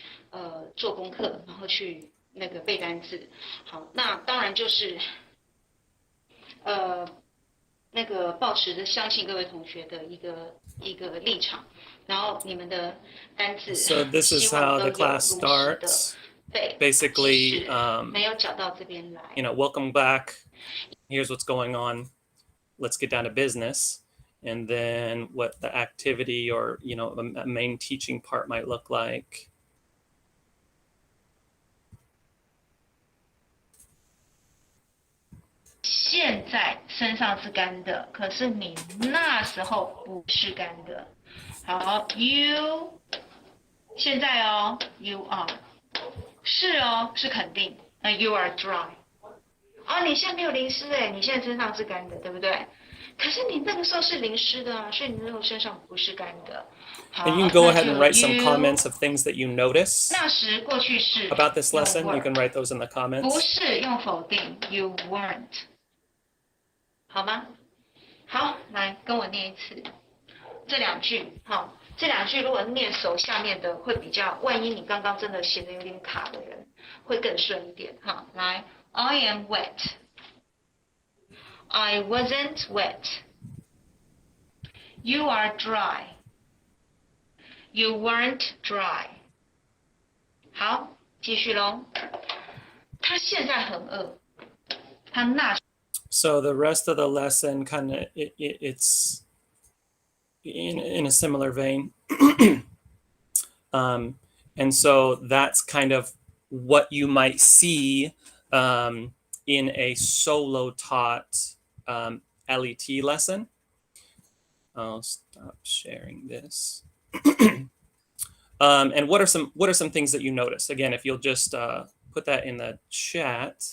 做功课，然后去那个背单字。好，那当然就是那个抱持着相信各位同学的一个立场，然后你们的单字 So this is 希望 how 都 the 有 class 如实的 starts. 背， Basically, 即使没有找到这边来。 welcome back. Here's what's going on. Let's get down to business. And then what the activity or, a main teaching part might look like. 现在身上是干的，可是你那时候不是干的。好 ，you 现在哦 ，you are 是哦，是肯定。那 you are dry。哦，你现在没有淋湿哎，你现在身上是干的，对不对？可是你那个时候是淋湿的啊，所以你那时候身上不是干的。好， And you can go 那 ahead 就 and write some you comments of things that you notice 那时过去式 about this lesson. you You can write those in the 不 comments. 是用否定 ，you weren't， 好吗？好，来跟我念一次这两句。好，这两句如果念手下面的会比较，万一你刚刚真的写的有点卡的人，会更顺一点。好，来 ，I am wet. I wasn't wet. You are dry. You weren't dry. 好，继续喽。他现在很饿，他那 So the rest of the lesson kind of it's in a similar vein. And so that's kind of what you might see in a solo taught LET lesson. I'll stop sharing this. And what are some things that you notice? Again, if you'll just put that in the chat,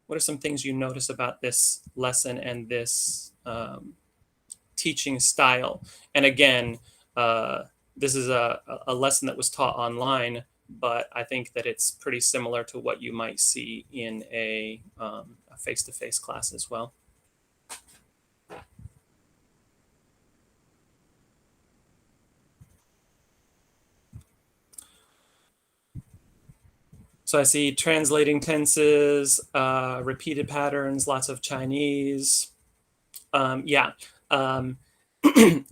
what are some things you notice about this lesson and this teaching style? And again, this is a lesson that was taught online, but I think that it's pretty similar to what you might see in a face-to-face class as well. So I see translating tenses, repeated patterns, lots of Chinese. It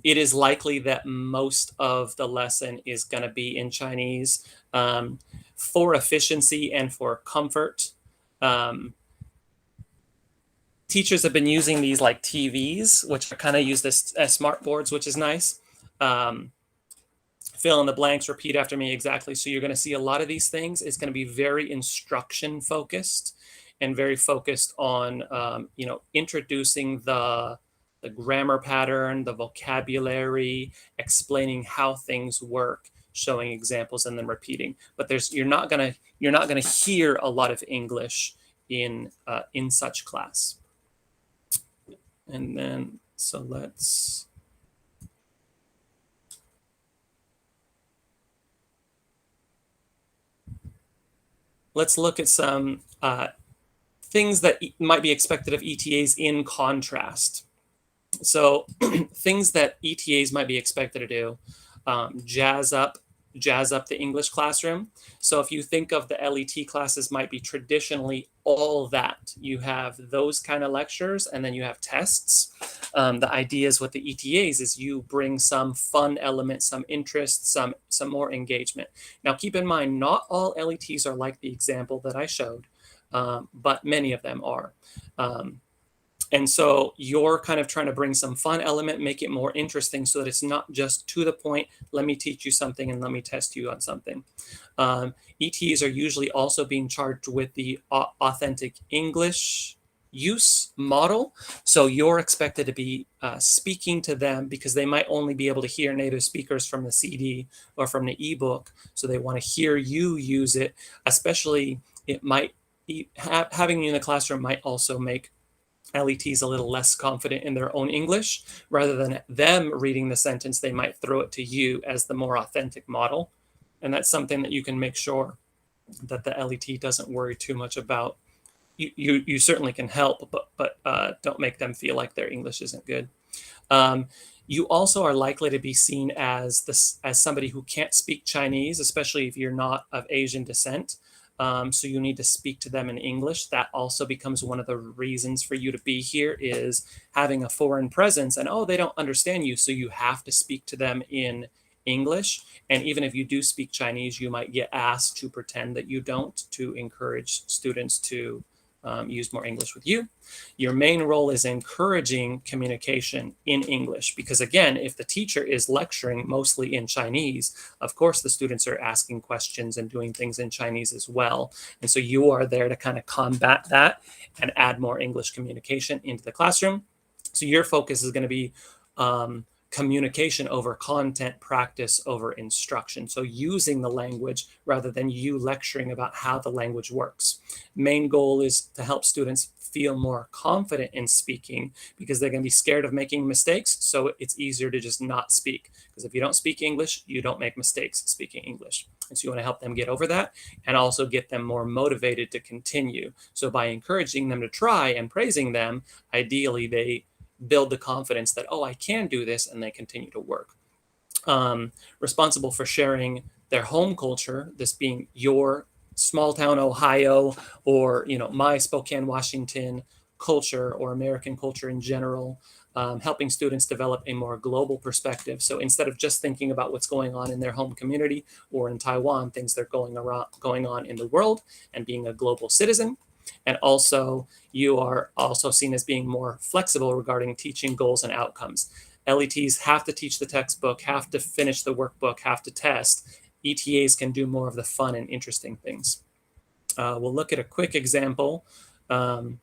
is likely that most of the lesson is going to be in Chinese. For efficiency and for comfort, teachers have been using these like TVs, which are kind of used as smart boards, which is nice. Fill in the blanks, repeat after me exactly. So you're going to see a lot of these things. It's going to be very instruction focused and very focused on, introducing the grammar pattern, the vocabulary, explaining how things work, showing examples, and then repeating. But you're not gonna hear a lot of English in such class. And then let's look at some things that might be expected of ETAs in contrast. So things that ETAs might be expected to do, jazz up the English classroom. So if you think of the LET classes might be traditionally all that. You have those kind of lectures and then you have tests. The idea is with the ETAs is you bring some fun element, some interest, some more engagement. Now keep in mind, not all LETs are like the example that I showed, but many of them are. And so you're kind of trying to bring some fun element, make it more interesting so that it's not just to the point, let me teach you something and let me test you on something. ETs are usually also being charged with the authentic English use model. So you're expected to be speaking to them because they might only be able to hear native speakers from the CD or from the ebook. So they want to hear you use it, especially it might having you in the classroom might also make LETs a little less confident in their own English. Rather than them reading the sentence, they might throw it to you as the more authentic model. And that's something that you can make sure that the LET doesn't worry too much about. You certainly can help, but don't make them feel like their English isn't good. You also are likely to be seen as somebody who can't speak Chinese, especially if you're not of Asian descent. So you need to speak to them in English. That also becomes one of the reasons for you to be here is having a foreign presence and, they don't understand you. So you have to speak to them in English. And even if you do speak Chinese, you might get asked to pretend that you don't to encourage students to use more English with you. Your main role is encouraging communication in English because again, if the teacher is lecturing mostly in Chinese, of course the students are asking questions and doing things in Chinese as well. And so you are there to kind of combat that and add more English communication into the classroom. So your focus is going to be communication over content, practice over instruction. So using the language rather than you lecturing about how the language works. Main goal is to help students feel more confident in speaking because they're going to be scared of making mistakes. So it's easier to just not speak because if you don't speak English, you don't make mistakes speaking English. And so you want to help them get over that and also get them more motivated to continue. So by encouraging them to try and praising them, ideally they build the confidence that, I can do this, and they continue to work. Responsible for sharing their home culture, this being your small town Ohio or my Spokane, Washington culture or American culture in general, helping students develop a more global perspective. So instead of just thinking about what's going on in their home community or in Taiwan, things that are going on in the world and being a global citizen. And also, you are also seen as being more flexible regarding teaching goals and outcomes. LETs have to teach the textbook, have to finish the workbook, have to test. ETAs can do more of the fun and interesting things. We'll look at a quick example of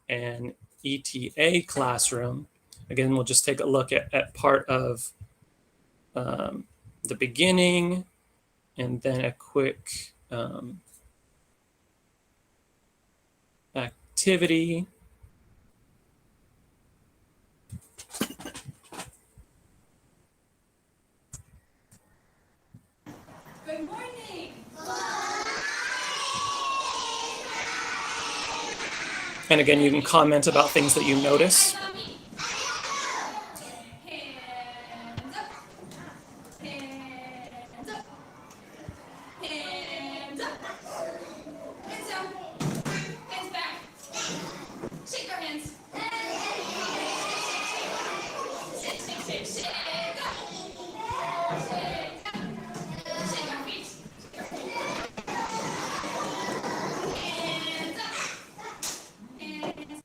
an ETA classroom. Again, we'll just take a look at part of the beginning, and then a quick activity. Good morning. And again, you can comment about things that you notice. Hands up. Hands up. Hands up. Hands down. Hands back. Shake your hands. Shake, shake, shake, shake. Shake. Shake your feet. Hands up. Hands.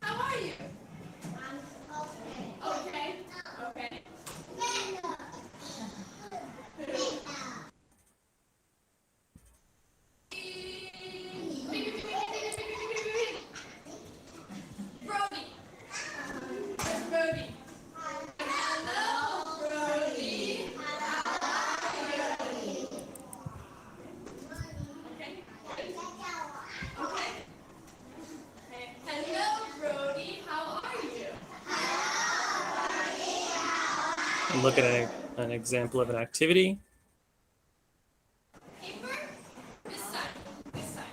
How are you? Okay. Okay. Brody. Brody. Hello, Brody. Okay. Okay. Hello, Brody. How are you? And look at an example of an activity. Paper. This side. This side.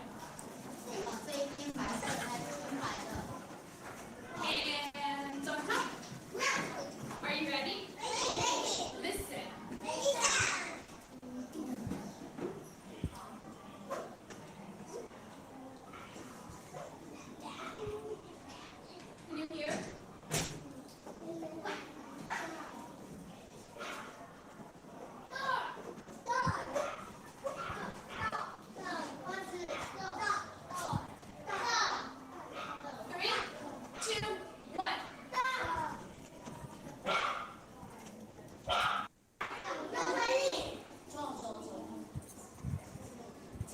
Hands on top. Are you ready? Listen. Can you hear? Three, two, one.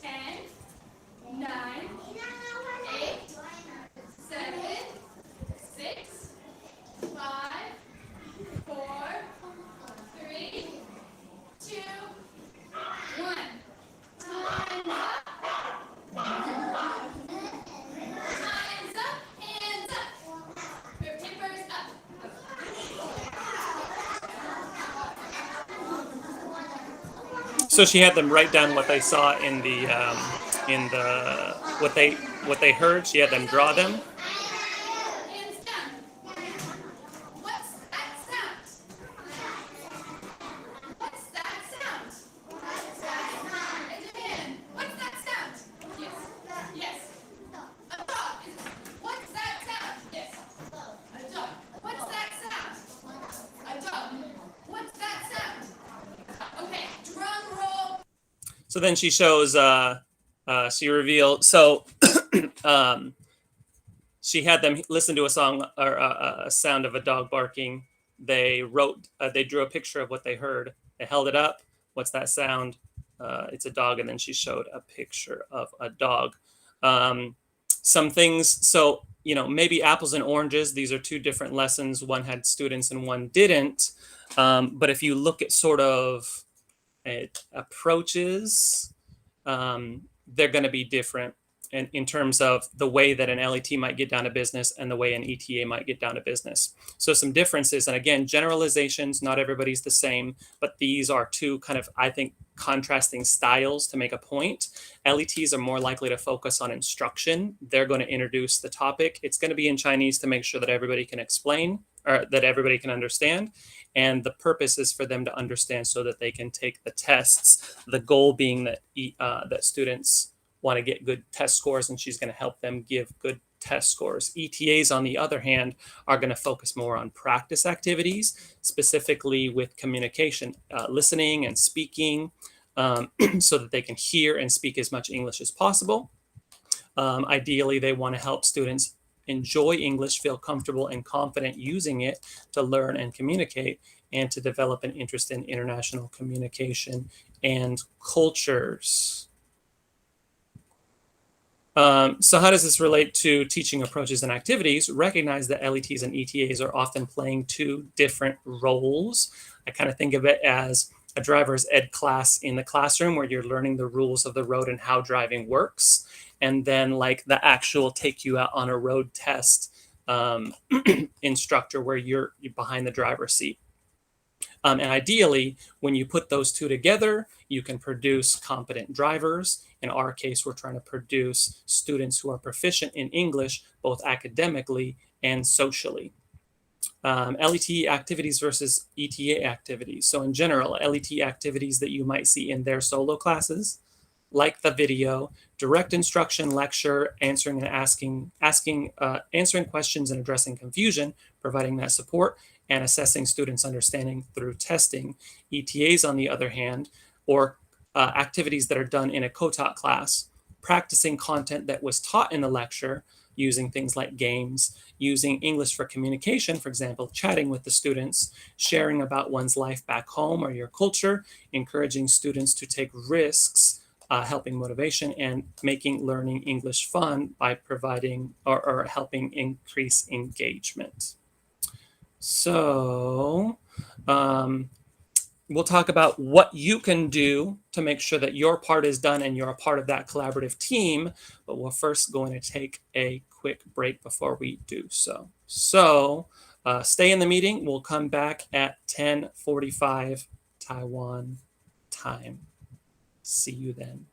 10, 9, 8, 7, 6, 5, 4, 3, 2, 1. Time's up. Time's up. Hands up. Your paper's up. So she had them write down what they saw in the what they heard. She had them draw them. Hands down. What's that sound? What's that sound? Raise your hand. What's that sound? Yes. Yes. A dog. What's that sound? Yes. A dog. What's that sound? A dog. What's that sound? Okay. Drum roll. So then she shows, she revealed, so she had them listen to a song or a sound of a dog barking. They drew a picture of what they heard. They held it up. What's that sound? It's a dog. And then she showed a picture of a dog. Some things, so, maybe apples and oranges. These are two different lessons. One had students and one didn't. But if you look at sort of approaches, they're going to be different in terms of the way that an LET might get down to business and the way an ETA might get down to business. So some differences, and again, generalizations, not everybody's the same, but these are two kind of, I think, contrasting styles to make a point. LETs are more likely to focus on instruction. They're going to introduce the topic. It's going to be in Chinese to make sure that everybody can explain or that everybody can understand. And the purpose is for them to understand so that they can take the tests. The goal being that that students want to get good test scores, and she's going to help them give good test scores. ETAs, on the other hand, are going to focus more on practice activities, specifically with communication, listening and speaking, so that they can hear and speak as much English as possible. Ideally, they want to help students enjoy English, feel comfortable and confident using it to learn and communicate, and to develop an interest in international communication and cultures. So how does this relate to teaching approaches and activities? Recognize that LETs and ETAs are often playing two different roles. I kind of think of it as a driver's ed class in the classroom where you're learning the rules of the road and how driving works. And then like the actual take you out on a road test instructor where you're behind the driver's seat. And ideally, when you put those two together, you can produce competent drivers. In our case, we're trying to produce students who are proficient in English, both academically and socially. LET activities versus ETA activities. So in general, LET activities that you might see in their solo classes, like the video, direct instruction, lecture, answering questions and addressing confusion, providing that support, and assessing students' understanding through testing. ETAs, on the other hand, or activities that are done in a co-taught class, practicing content that was taught in the lecture, using things like games, using English for communication, for example, chatting with the students, sharing about one's life back home or your culture, encouraging students to take risks, helping motivation, and making learning English fun by providing or helping increase engagement. So we'll talk about what you can do to make sure that your part is done and you're a part of that collaborative team, but we're first going to take a quick break before we do so. So stay in the meeting. We'll come back at 10:45 Taiwan time. See you then.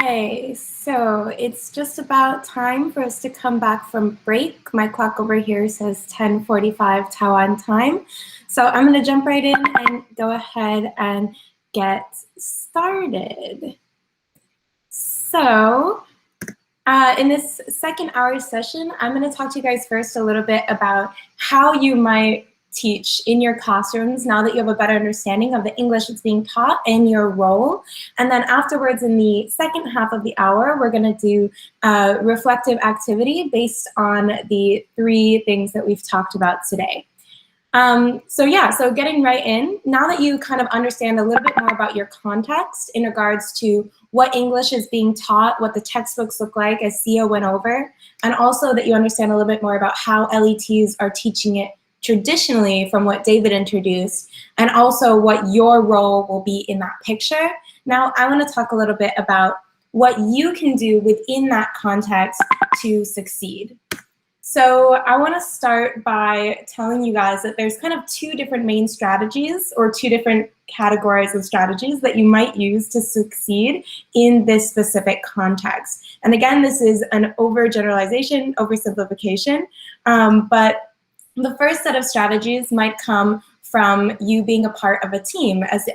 Okay, so it's just about time for us to come back from break. My clock over here says 10:45 Taiwan time. So I'm going to jump right in and go ahead and get started. So in this second hour session, I'm going to talk to you guys first a little bit about how you might teach in your classrooms now that you have a better understanding of the English that's being taught and your role. And then afterwards, in the second half of the hour, we're going to do a reflective activity based on the 3 things that we've talked about today. So getting right in, now that you kind of understand a little bit more about your context in regards to what English is being taught, what the textbooks look like, as Sia went over, and also that you understand a little bit more about how LETs are teaching it traditionally from what David introduced, and also what your role will be in that picture. Now, I want to talk a little bit about what you can do within that context to succeed. So I want to start by telling you guys that there's kind of 2 different main strategies, or 2 different categories of strategies that you might use to succeed in this specific context. And again, this is an overgeneralization, oversimplification, but the first set of strategies might come from you being a part of a team as the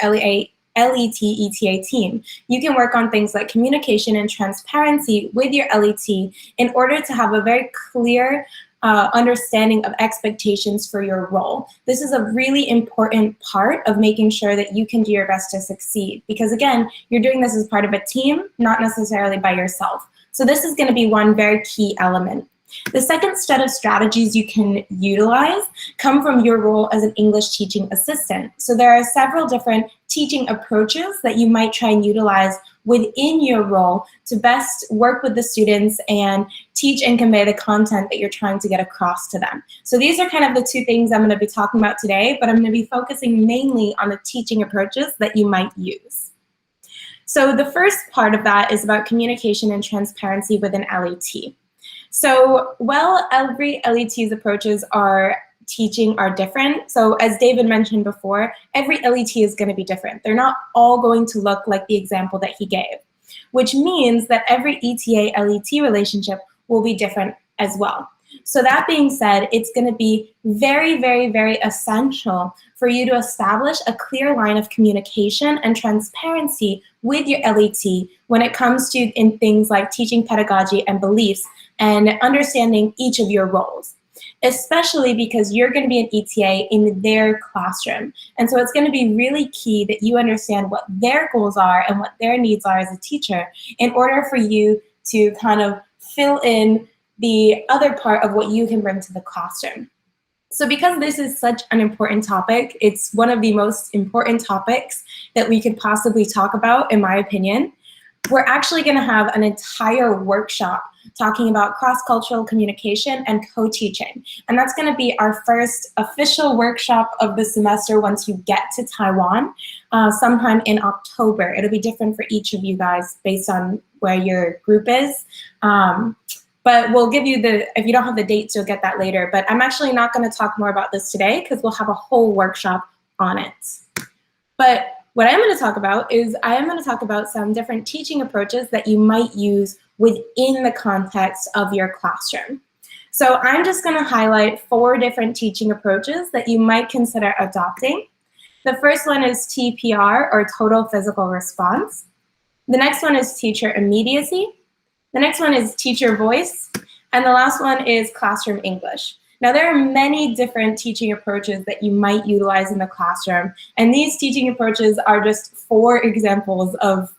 LET-ETA team. You can work on things like communication and transparency with your LET in order to have a very clear understanding of expectations for your role. This is a really important part of making sure that you can do your best to succeed, because again, you're doing this as part of a team, not necessarily by yourself. So this is going to be one very key element. The second set of strategies you can utilize come from your role as an English teaching assistant. So there are several different teaching approaches that you might try and utilize within your role to best work with the students and teach and convey the content that you're trying to get across to them. So these are kind of the 2 things I'm going to be talking about today, but I'm going to be focusing mainly on the teaching approaches that you might use. So the first part of that is about communication and transparency with an LET. So while every LET's approaches are different, so as David mentioned before, every LET is going to be different. They're not all going to look like the example that he gave, which means that every ETA-LET relationship will be different as well. So that being said, it's going to be very, very, very essential for you to establish a clear line of communication and transparency with your LET when it comes to in things like teaching pedagogy and beliefs and understanding each of your roles, especially because you're going to be an ETA in their classroom. And so it's going to be really key that you understand what their goals are and what their needs are as a teacher in order for you to kind of fill in the other part of what you can bring to the classroom. So because this is such an important topic, it's one of the most important topics that we could possibly talk about, in my opinion. We're actually going to have an entire workshop talking about cross-cultural communication and co-teaching. And that's going to be our first official workshop of the semester once you get to Taiwan, sometime in October. It'll be different for each of you guys based on where your group is. But we'll give you if you don't have the dates, you'll get that later. But I'm actually not going to talk more about this today because we'll have a whole workshop on it. But what I am going to talk about is I am going to talk about some different teaching approaches that you might use within the context of your classroom. So I'm just going to highlight 4 different teaching approaches that you might consider adopting. The first one is TPR, or total physical response. The next one is teacher immediacy. The next one is teacher voice. And the last one is classroom English. Now, there are many different teaching approaches that you might utilize in the classroom. And these teaching approaches are just 4 examples of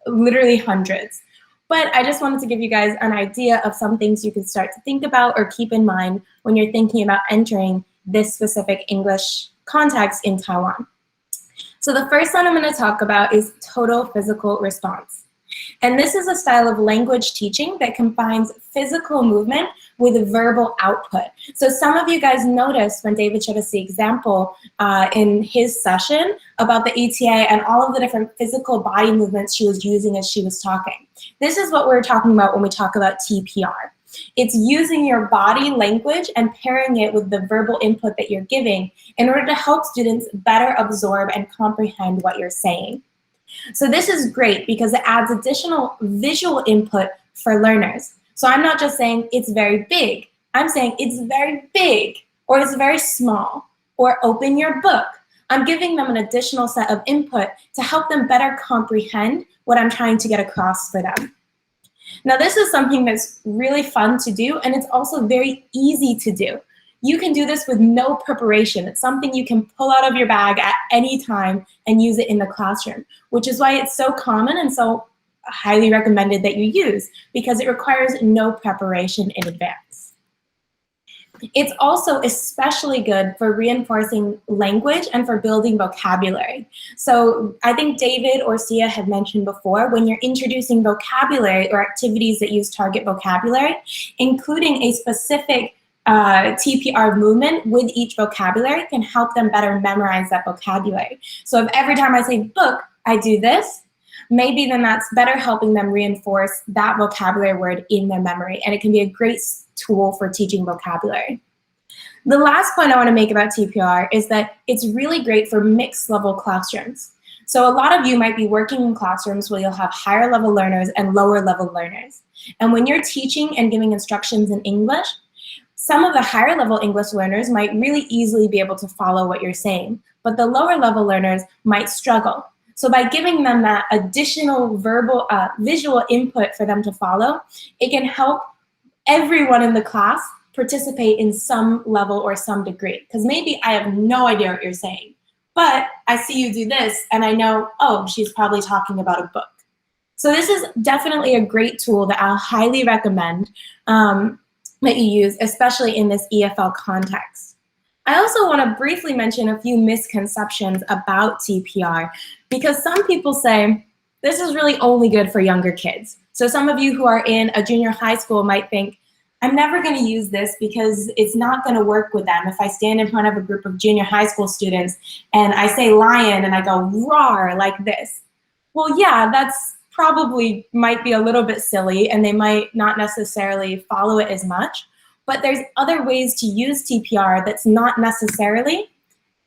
literally hundreds. But I just wanted to give you guys an idea of some things you could start to think about or keep in mind when you're thinking about entering this specific English context in Taiwan. So the first one I'm going to talk about is total physical response. And this is a style of language teaching that combines physical movement with verbal output. So some of you guys noticed when David showed us the example in his session about the ETA and all of the different physical body movements she was using as she was talking. This is what we're talking about when we talk about TPR. It's using your body language and pairing it with the verbal input that you're giving in order to help students better absorb and comprehend what you're saying. So this is great because it adds additional visual input for learners. So I'm not just saying it's very big. I'm saying it's very big, or it's very small, or open your book. I'm giving them an additional set of input to help them better comprehend what I'm trying to get across for them. Now, this is something that's really fun to do, and it's also very easy to do. You can do this with no preparation. It's something you can pull out of your bag at any time and use it in the classroom, which is why it's so common and so highly recommended that you use, because it requires no preparation in advance. It's also especially good for reinforcing language and for building vocabulary. So I think David or Sia had mentioned before, when you're introducing vocabulary or activities that use target vocabulary, including a specific TPR movement with each vocabulary can help them better memorize that vocabulary. So if every time I say book, I do this, maybe then that's better helping them reinforce that vocabulary word in their memory, and it can be a great tool for teaching vocabulary. The last point I want to make about TPR is that it's really great for mixed level classrooms. So a lot of you might be working in classrooms where you'll have higher level learners and lower level learners. And when you're teaching and giving instructions in English, some of the higher level English learners might really easily be able to follow what you're saying, but the lower level learners might struggle. So by giving them that additional visual input for them to follow, it can help everyone in the class participate in some level or some degree. Because maybe I have no idea what you're saying, but I see you do this and I know, oh, she's probably talking about a book. So this is definitely a great tool that I'll highly recommend that you use, especially in this EFL context. I also want to briefly mention a few misconceptions about TPR, because some people say this is really only good for younger kids. So some of you who are in a junior high school might think, I'm never going to use this because it's not going to work with them. If I stand in front of a group of junior high school students and I say lion and I go roar like this, well, yeah, that's probably might be a little bit silly and they might not necessarily follow it as much, but there's other ways to use TPR that's not necessarily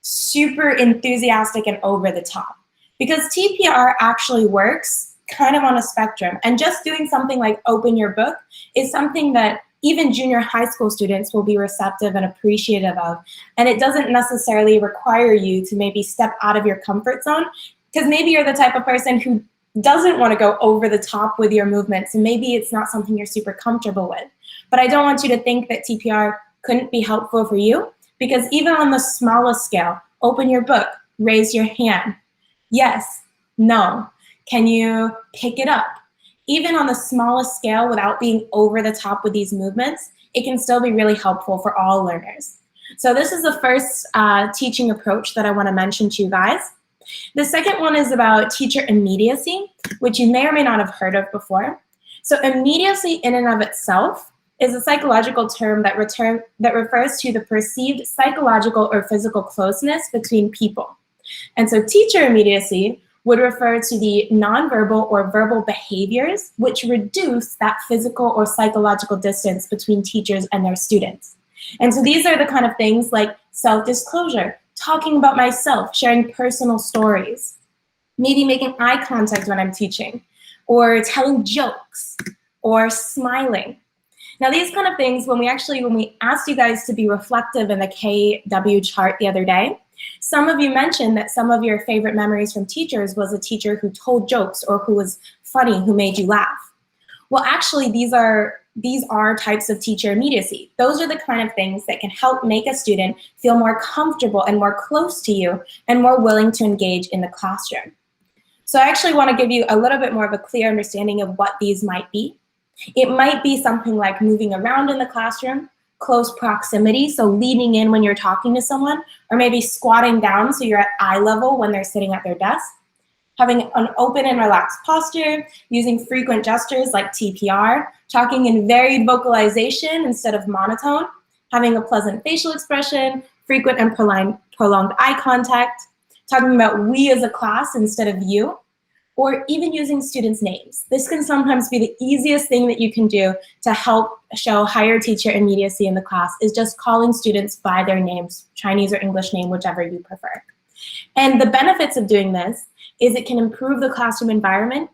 super enthusiastic and over the top, because TPR actually works kind of on a spectrum, and just doing something like open your book is something that even junior high school students will be receptive and appreciative of, and it doesn't necessarily require you to maybe step out of your comfort zone, because maybe you're the type of person who doesn't want to go over the top with your movements, and maybe it's not something you're super comfortable with. But I don't want you to think that TPR couldn't be helpful for you, because even on the smallest scale, open your book, raise your hand. Yes, no. Can you pick it up? Even on the smallest scale, without being over the top with these movements, it can still be really helpful for all learners. So this is the first teaching approach that I want to mention to you guys. The second one is about teacher immediacy, which you may or may not have heard of before. So immediacy in and of itself is a psychological term that refers to the perceived psychological or physical closeness between people. And so teacher immediacy would refer to the nonverbal or verbal behaviors which reduce that physical or psychological distance between teachers and their students. And so these are the kind of things like self-disclosure, talking about myself, sharing personal stories, maybe making eye contact when I'm teaching, or telling jokes, or smiling. Now these kind of things, when we asked you guys to be reflective in the KW chart the other day, some of you mentioned that some of your favorite memories from teachers was a teacher who told jokes or who was funny, who made you laugh. Well, actually, these are types of teacher immediacy. Those are the kind of things that can help make a student feel more comfortable and more close to you and more willing to engage in the classroom. So I actually want to give you a little bit more of a clear understanding of what these might be. It might be something like moving around in the classroom, close proximity, so leaning in when you're talking to someone, or maybe squatting down so you're at eye level when they're sitting at their desk. Having an open and relaxed posture, using frequent gestures like TPR, talking in varied vocalization instead of monotone, having a pleasant facial expression, frequent and prolonged eye contact, talking about we as a class instead of you, or even using students' names. This can sometimes be the easiest thing that you can do to help show higher teacher immediacy in the class, is just calling students by their names, Chinese or English name, whichever you prefer. And the benefits of doing this is it can improve the classroom environment.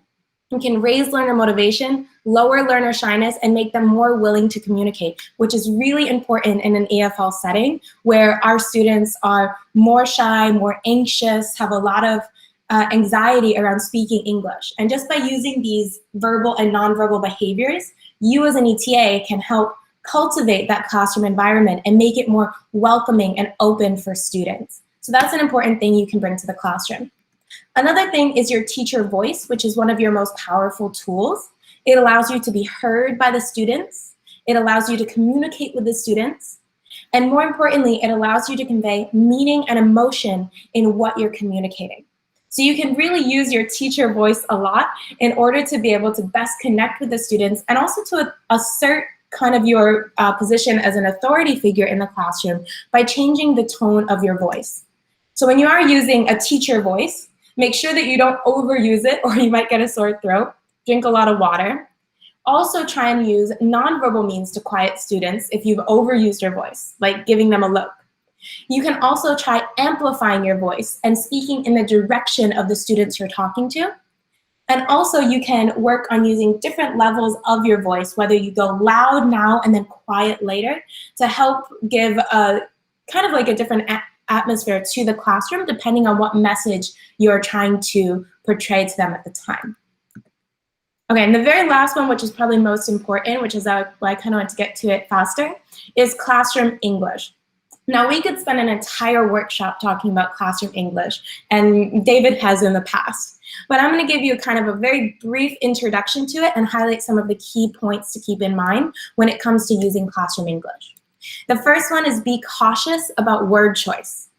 It can raise learner motivation, lower learner shyness, and make them more willing to communicate, which is really important in an EFL setting where our students are more shy, more anxious, have a lot of anxiety around speaking English. And just by using these verbal and nonverbal behaviors, you as an ETA can help cultivate that classroom environment and make it more welcoming and open for students. So that's an important thing you can bring to the classroom. Another thing is your teacher voice, which is one of your most powerful tools. It allows you to be heard by the students. It allows you to communicate with the students. And more importantly, it allows you to convey meaning and emotion in what you're communicating. So you can really use your teacher voice a lot in order to be able to best connect with the students and also to assert kind of your position as an authority figure in the classroom by changing the tone of your voice. So when you are using a teacher voice, make sure that you don't overuse it or you might get a sore throat. Drink a lot of water. Also try and use nonverbal means to quiet students if you've overused your voice, like giving them a look. You can also try amplifying your voice and speaking in the direction of the students you're talking to. And also you can work on using different levels of your voice, whether you go loud now and then quiet later, to help give a kind of like a different atmosphere to the classroom, depending on what message you're trying to portray to them at the time. Okay, and the very last one, which is probably most important, which is why I kind of want to get to it faster, is classroom English. Now, we could spend an entire workshop talking about classroom English, and David has in the past. But I'm going to give you kind of a very brief introduction to it and highlight some of the key points to keep in mind when it comes to using classroom English. The first one is be cautious about word choice.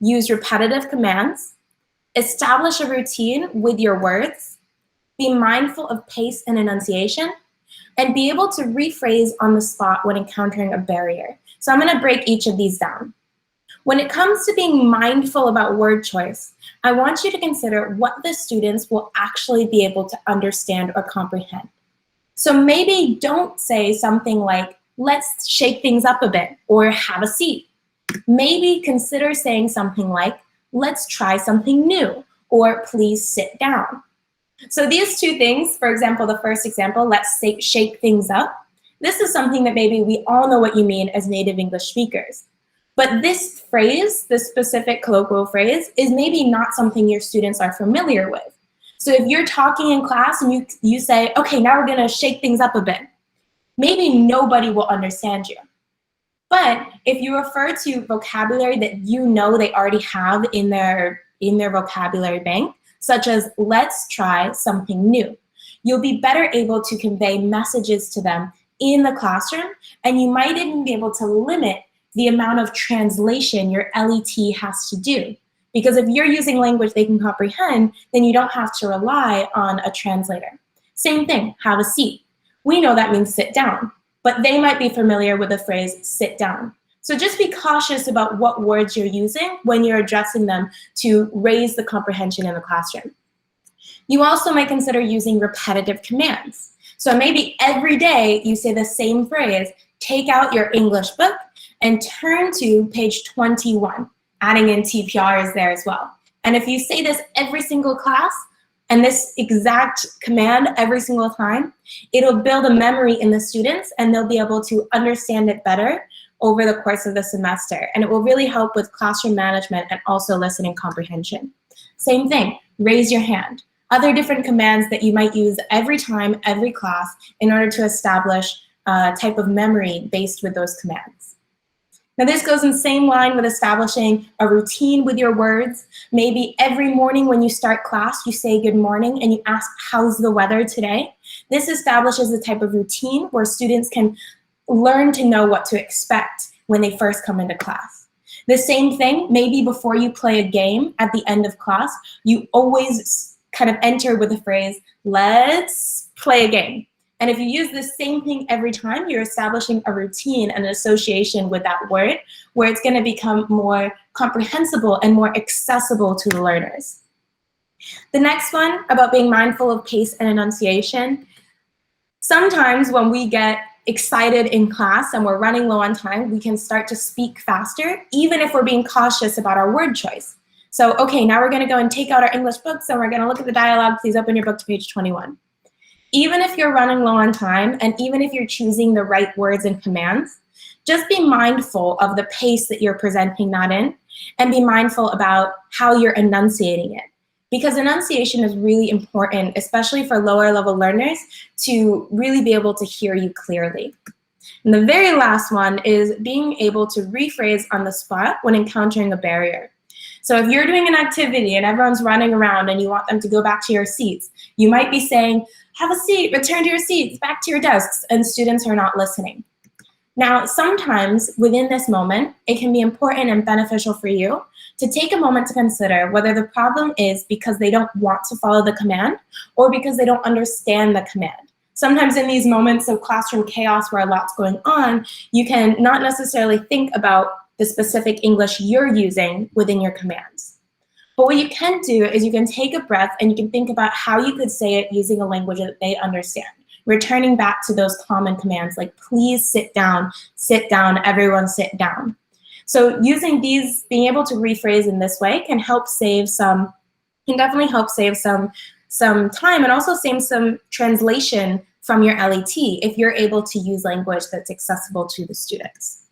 Use repetitive commands. Establish a routine with your words. Be mindful of pace and enunciation. And be able to rephrase on the spot when encountering a barrier. So I'm going to break each of these down. When it comes to being mindful about word choice, I want you to consider what the students will actually be able to understand or comprehend. So maybe don't say something like, let's shake things up a bit, or have a seat. Maybe consider saying something like, let's try something new, or please sit down. So these two things, for example, the first example, let's say, shake things up. This is something that maybe we all know what you mean as native English speakers. But this phrase, this specific colloquial phrase, is maybe not something your students are familiar with. So if you're talking in class and you say, okay, now we're gonna shake things up a bit, maybe nobody will understand you. But if you refer to vocabulary that you know they already have in their vocabulary bank, such as let's try something new, you'll be better able to convey messages to them in the classroom, and you might even be able to limit the amount of translation your LET has to do. Because if you're using language they can comprehend, then you don't have to rely on a translator. Same thing, have a seat. We know that means sit down, but they might be familiar with the phrase sit down. So just be cautious about what words you're using when you're addressing them to raise the comprehension in the classroom. You also might consider using repetitive commands. So maybe every day you say the same phrase, take out your English book and turn to page 21, adding in TPRs there as well. And if you say this every single class, and this exact command every single time, it'll build a memory in the students and they'll be able to understand it better over the course of the semester. And it will really help with classroom management and also listening comprehension. Same thing, raise your hand. Other different commands that you might use every time, every class, in order to establish a type of memory based with those commands. Now this goes in the same line with establishing a routine with your words. Maybe every morning when you start class, you say good morning and you ask, how's the weather today? This establishes a type of routine where students can learn to know what to expect when they first come into class. The same thing, maybe before you play a game at the end of class, you always kind of enter with the phrase, let's play a game. And if you use the same thing every time, you're establishing a routine and an association with that word where it's going to become more comprehensible and more accessible to the learners. The next one, about being mindful of pace and enunciation. Sometimes when we get excited in class and we're running low on time, we can start to speak faster, even if we're being cautious about our word choice. So, okay, now we're going to go and take out our English books and we're going to look at the dialogue. Please open your book to page 21. Even if you're running low on time and even if you're choosing the right words and commands, just be mindful of the pace that you're presenting that in and be mindful about how you're enunciating it. Because enunciation is really important, especially for lower level learners, to really be able to hear you clearly. And the very last one is being able to rephrase on the spot when encountering a barrier. So if you're doing an activity and everyone's running around and you want them to go back to your seats, you might be saying, have a seat, return to your seats, back to your desks, and students are not listening. Now, sometimes within this moment, it can be important and beneficial for you to take a moment to consider whether the problem is because they don't want to follow the command or because they don't understand the command. Sometimes in these moments of classroom chaos where a lot's going on, you can not necessarily think about the specific English you're using within your commands. But what you can do is you can take a breath and you can think about how you could say it using a language that they understand. Returning back to those common commands like, please sit down, everyone sit down. So using these, being able to rephrase in this way can definitely help save some time and also save some translation from your LET if you're able to use language that's accessible to the students.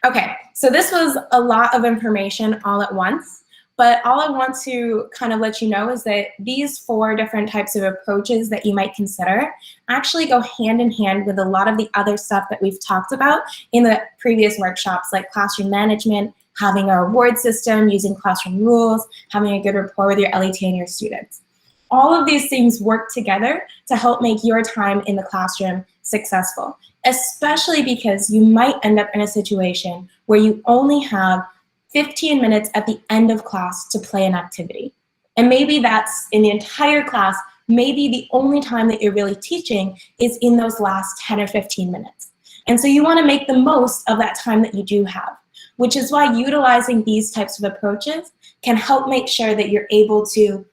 Okay, so this was a lot of information all at once. But all I want to kind of let you know is that these 4 different types of approaches that you might consider actually go hand in hand with a lot of the other stuff that we've talked about in the previous workshops, like classroom management, having a reward system, using classroom rules, having a good rapport with your LET and your students. All of these things work together to help make your time in the classroom successful, especially because you might end up in a situation where you only have 15 minutes at the end of class to play an activity. And maybe that's in the entire class, maybe the only time that you're really teaching is in those last 10 or 15 minutes. And so you want to make the most of that time that you do have, which is why utilizing these types of approaches can help make sure that you're able to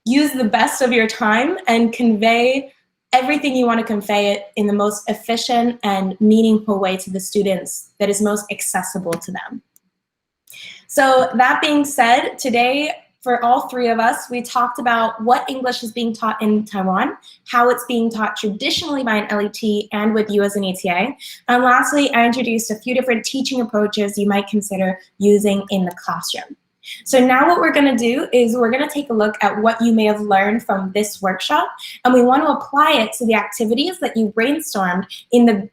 use the best of your time and convey everything you want to convey it in the most efficient and meaningful way to the students that is most accessible to them. So that being said, today, for all 3 of us, we talked about what English is being taught in Taiwan, how it's being taught traditionally by an LET and with you as an ETA. And lastly, I introduced a few different teaching approaches you might consider using in the classroom. So now what we're going to do is we're going to take a look at what you may have learned from this workshop, and we want to apply it to the activities that you brainstormed in the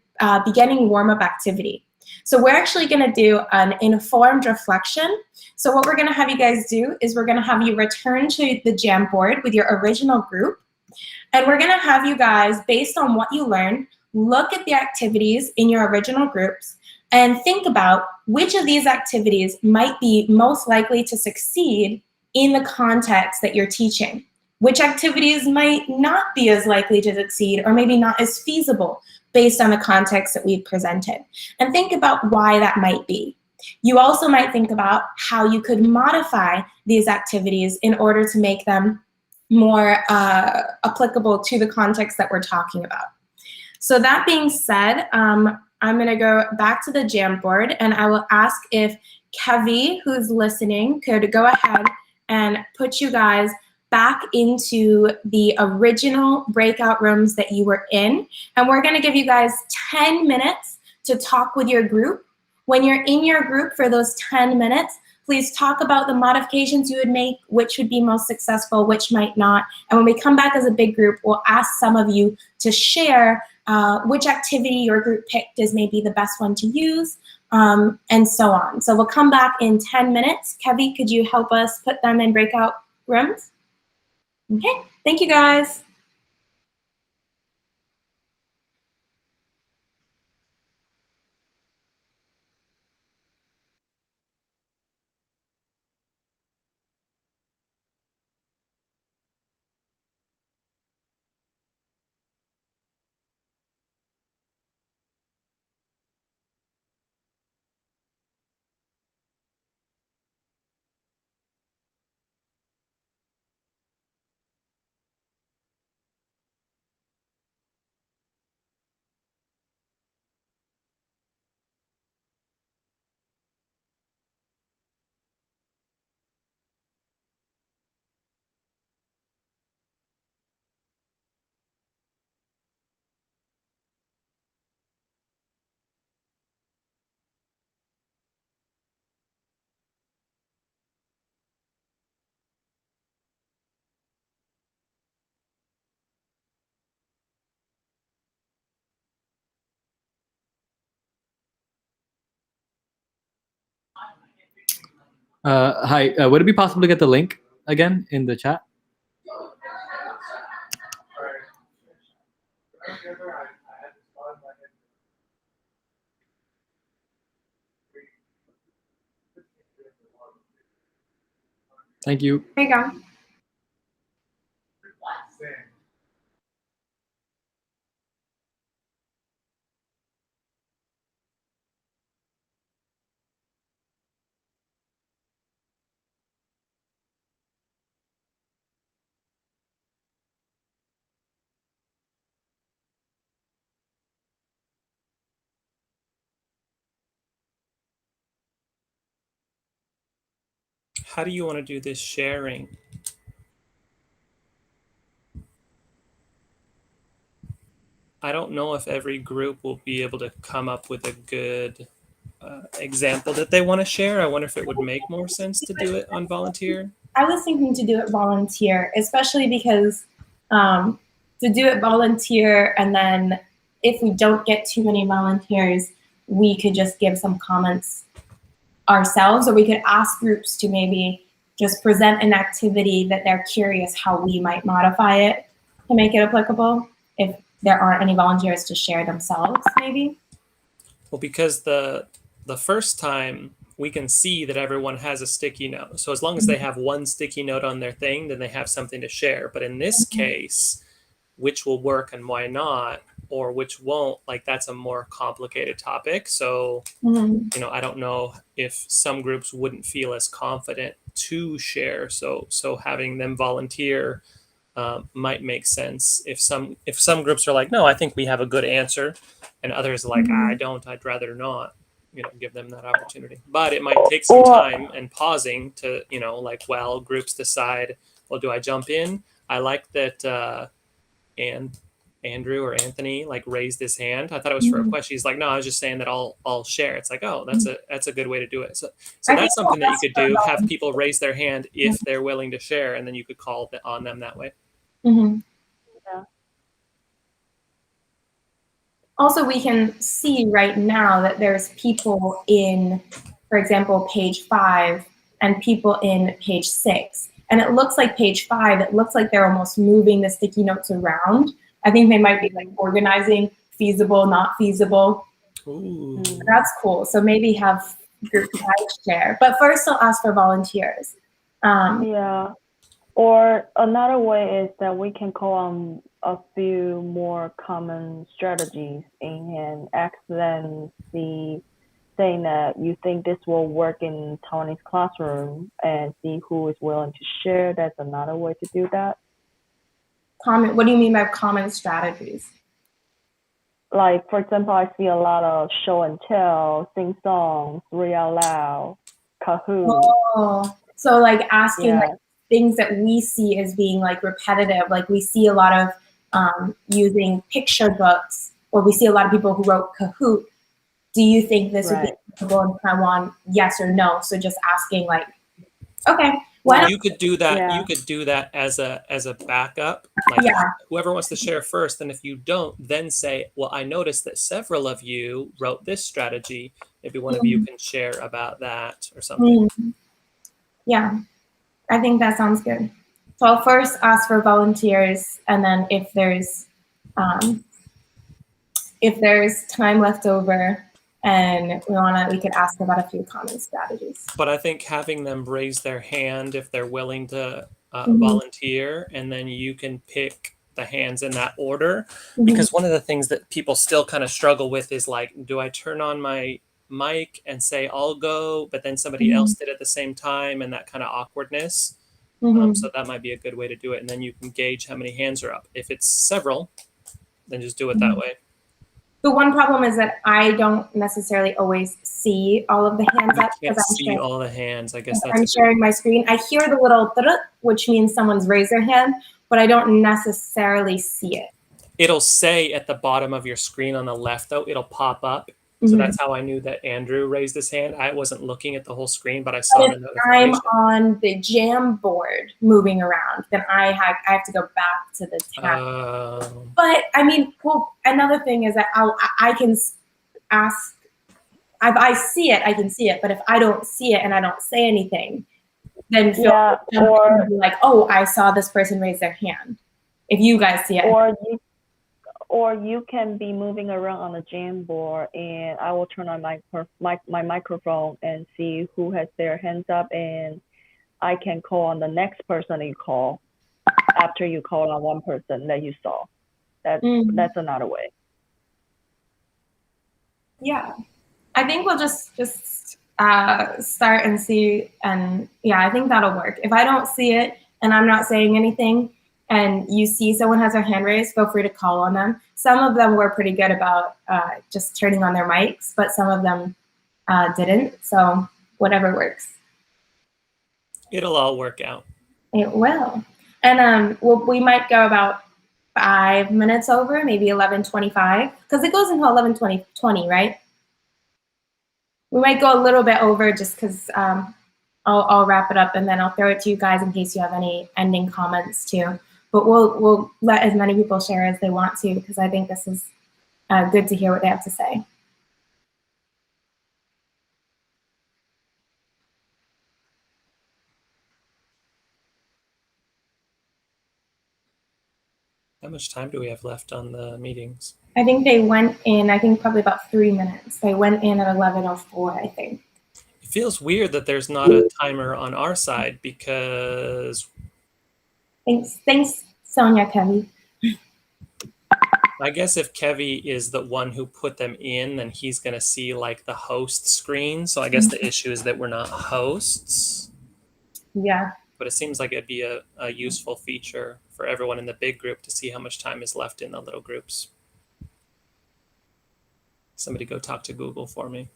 beginning warm-up activity. So we're actually going to do an informed reflection. So what we're going to have you guys do is we're going to have you return to the Jamboard with your original group. And we're going to have you guys, based on what you learned, look at the activities in your original groups and think about which of these activities might be most likely to succeed in the context that you're teaching. Which activities might not be as likely to succeed or maybe not as feasible based on the context that we've presented. And think about why that might be. You also might think about how you could modify these activities in order to make them more applicable to the context that we're talking about. So that being said, I'm going to go back to the Jamboard and I will ask if Kevi, who's listening, could go ahead and put you guys back into the original breakout rooms that you were in. And we're going to give you guys 10 minutes to talk with your group. When you're in your group for those 10 minutes, please talk about the modifications you would make, which would be most successful, which might not. And when we come back as a big group, we'll ask some of you to share which activity your group picked as maybe the best one to use, and so on. So we'll come back in 10 minutes. Kevi, could you help us put them in breakout rooms? Okay, thank you guys. Hi, would it be possible to get the link again in the chat? Thank you. There you go. How do you want to do this sharing? I don't know if every group will be able to come up with a good example that they want to share. I wonder if it would make more sense to do it on volunteer. I was thinking to do it volunteer, especially because to do it volunteer, and then if we don't get too many volunteers, we could just give some comments ourselves, or we could ask groups to maybe just present an activity that they're curious how we might modify it to make it applicable if there aren't any volunteers to share themselves, maybe. Well, because the first time we can see that everyone has a sticky note. So as long as they have one sticky note on their thing, then they have something to share. But in this case, which will work and why not, or which won't, like that's a more complicated topic. So, you know, I don't know if some groups wouldn't feel as confident to share. So having them volunteer might make sense. If some groups are like, no, I think we have a good answer, and others are like, I don't, I'd rather not, you know, give them that opportunity. But it might take some time and pausing to, you know, like, well, groups decide, well, do I jump in? I like that and Andrew or Anthony like raised his hand. I thought it was for a question. He's like, no, I was just saying that I'll share. It's like, oh, that's a good way to do it. So that's something that you could do. Have people raise their hand if they're willing to share, and then you could call on them that way. Yeah. Also, we can see right now that there's people in, for example, page 5 and people in page 6. And it looks like page 5, it looks like they're almost moving the sticky notes around. I think they might be like organizing feasible, not feasible. Ooh. That's cool. So maybe have group share. But first I'll ask for volunteers. Yeah. Or another way is that we can call on a few more common strategies and ask them the saying that you think this will work in Tony's classroom and see who is willing to share. That's another way to do that. What do you mean by common strategies? Like, for example, I see a lot of show and tell, sing songs, read out loud, Kahoot. Oh, so like asking like things that we see as being like repetitive. Like we see a lot of using picture books, or we see a lot of people who wrote Kahoot. Do you think this would be applicable in Taiwan? Yes or no? So just asking like, okay. Well, you could do that. Yeah. You could do that as a backup. Like whoever wants to share first, and if you don't, then say, "Well, I noticed that several of you wrote this strategy. Maybe one of you can share about that or something." Yeah, I think that sounds good. So I'll first ask for volunteers, and then if there's time left over, and we could ask about a few common strategies. But I think having them raise their hand if they're willing to volunteer, and then you can pick the hands in that order. Because one of the things that people still kind of struggle with is like, do I turn on my mic and say I'll go, but then somebody else did at the same time, and that kind of awkwardness. So that might be a good way to do it, and then you can gauge how many hands are up. If it's several, then just do it that way. The one problem is that I don't necessarily always see all of the hands up. You can't see all the hands. I guess that's I'm sharing my screen. I hear the little which means someone's raised their hand, but I don't necessarily see it. It'll say at the bottom of your screen on the left, though, it'll pop up. So that's how I knew that Andrew raised his hand. I wasn't looking at the whole screen, but I saw the notification. I'm on the Jamboard moving around, then I have to go back to the tab. But I mean, well, another thing is that I can ask if I see it, I can see it. But if I don't see it and I don't say anything, then feel Yeah, free to jump in and be like, oh, I saw this person raise their hand. If you guys see it. Or you can be moving around on the Jamboard, and I will turn on my microphone and see who has their hands up, and I can call on the next person you call after you call on one person that you saw. That's another way. Yeah, I think we'll just start and see, and yeah, I think that'll work. If I don't see it and I'm not saying anything, and you see someone has their hand raised, feel free to call on them. Some of them were pretty good about just turning on their mics, but some of them didn't. So whatever works. It'll all work out. It will. And we might go about 5 minutes over, maybe 11:25, because it goes until 11:20, right? We might go a little bit over just because I'll wrap it up and then I'll throw it to you guys in case you have any ending comments too. But we'll let as many people share as they want to, because I think this is good to hear what they have to say. How much time do we have left on the meetings? I think they went in, I think probably about 3 minutes. They went in at 11:04, I think. It feels weird that there's not a timer on our side because... Thanks, Sonia, Kevy. I guess if Kevy is the one who put them in, then he's going to see like the host screen. So I guess the issue is that we're not hosts. Yeah. But it seems like it'd be a useful feature for everyone in the big group to see how much time is left in the little groups. Somebody go talk to Google for me.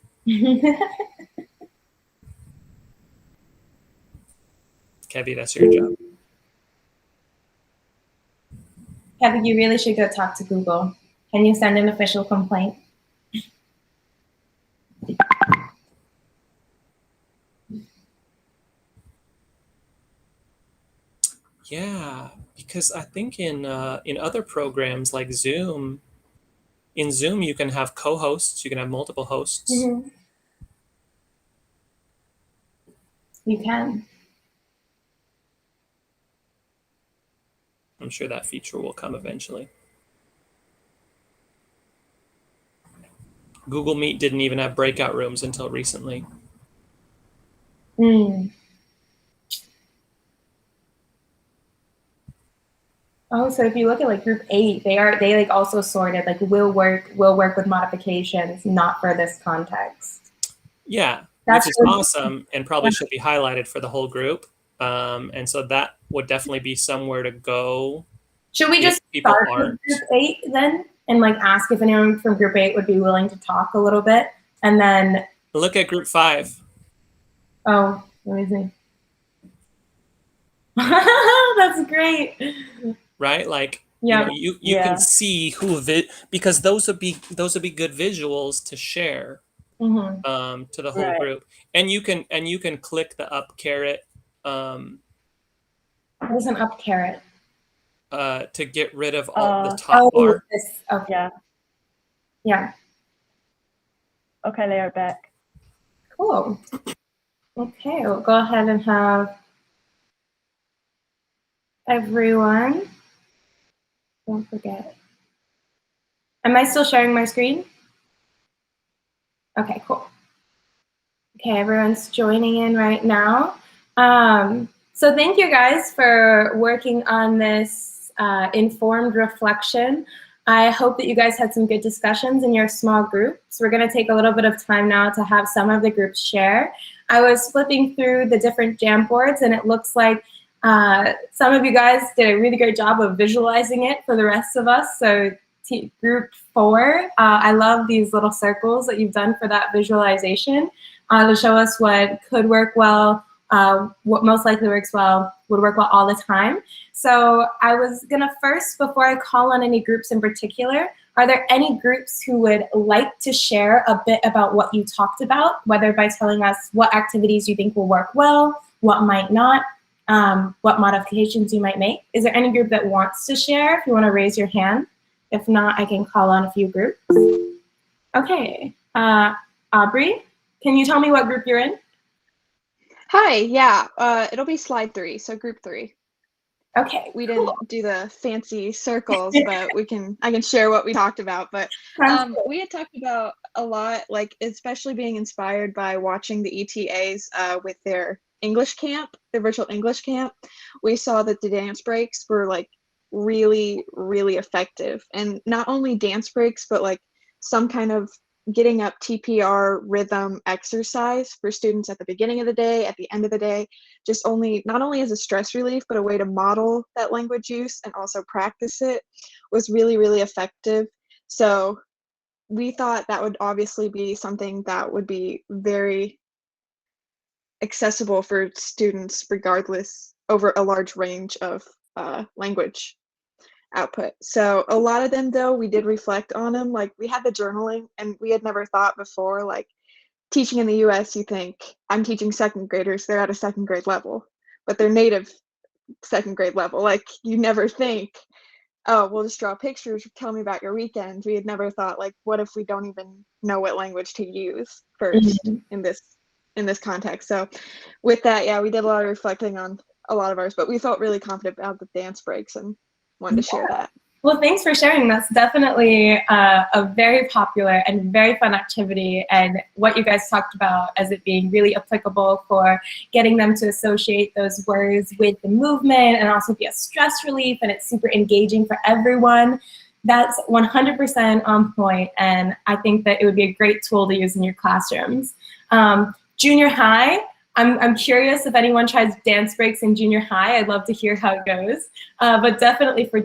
Kevy, that's your job. Kevin, you really should go talk to Google. Can you send an official complaint? Yeah, because I think in other programs like Zoom, in Zoom you can have co-hosts, you can have multiple hosts. Mm-hmm. You can. I'm sure that feature will come eventually. Google Meet didn't even have breakout rooms until recently. Mm. Oh, so if you look at like group 8, they like also sorted like will work with modifications, not for this context. Yeah, That's which is awesome and probably should be highlighted for the whole group. And so that would definitely be somewhere to go. Should we just start with group 8 then and like ask if anyone from group 8 would be willing to talk a little bit, and then look at group 5. Oh, let me see. That's great. Right, like yeah, you can see who because those would be good visuals to share to the whole group, and you can click the up caret. What is an up caret? To get rid of all the top bar. Okay. Yeah. Okay, they are back. Cool. Okay, we'll go ahead and have everyone. Don't forget. Am I still sharing my screen? Okay, cool. Okay, everyone's joining in right now. So thank you guys for working on this informed reflection. I hope that you guys had some good discussions in your small groups. We're going to take a little bit of time now to have some of the groups share. I was flipping through the different Jamboards, and it looks like some of you guys did a really great job of visualizing it for the rest of us. So group 4, I love these little circles that you've done for that visualization to show us what could work well, what most likely works well, would work well all the time. So I was gonna first, before I call on any groups in particular, are there any groups who would like to share a bit about what you talked about, whether by telling us what activities you think will work well, what might not, what modifications you might make? Is there any group that wants to share? If you wanna raise your hand. If not, I can call on a few groups. Okay, Aubrey, can you tell me what group you're in? Hi, yeah, it'll be slide 3, so group 3. Okay, We cool. didn't do the fancy circles, but I can share what we talked about. But we had talked about a lot, like especially being inspired by watching the ETAs with their English camp, their virtual English camp. We saw that the dance breaks were like really, really effective, and not only dance breaks, but like some kind of getting up TPR rhythm exercise for students at the beginning of the day, at the end of the day, not only as a stress relief, but a way to model that language use and also practice it was really, really effective. So we thought that would obviously be something that would be very accessible for students regardless over a large range of language output. So a lot of them, though, we did reflect on them. Like we had the journaling, and we had never thought before, like teaching in the US, you think I'm teaching second graders, they're at a second grade level, but they're native second grade level. Like you never think, oh, we'll just draw pictures, tell me about your weekend. We had never thought, like, what if we don't even know what language to use first in this context? So with that, yeah, we did a lot of reflecting on a lot of ours, but we felt really confident about the dance breaks and wanted to share that. Well, thanks for sharing. That's definitely a very popular and very fun activity, and what you guys talked about as it being really applicable for getting them to associate those words with the movement and also be a stress relief, and it's super engaging for everyone. That's 100% on point, and I think that it would be a great tool to use in your classrooms. Junior high, I'm curious if anyone tries dance breaks in junior high. I'd love to hear how it goes. But definitely for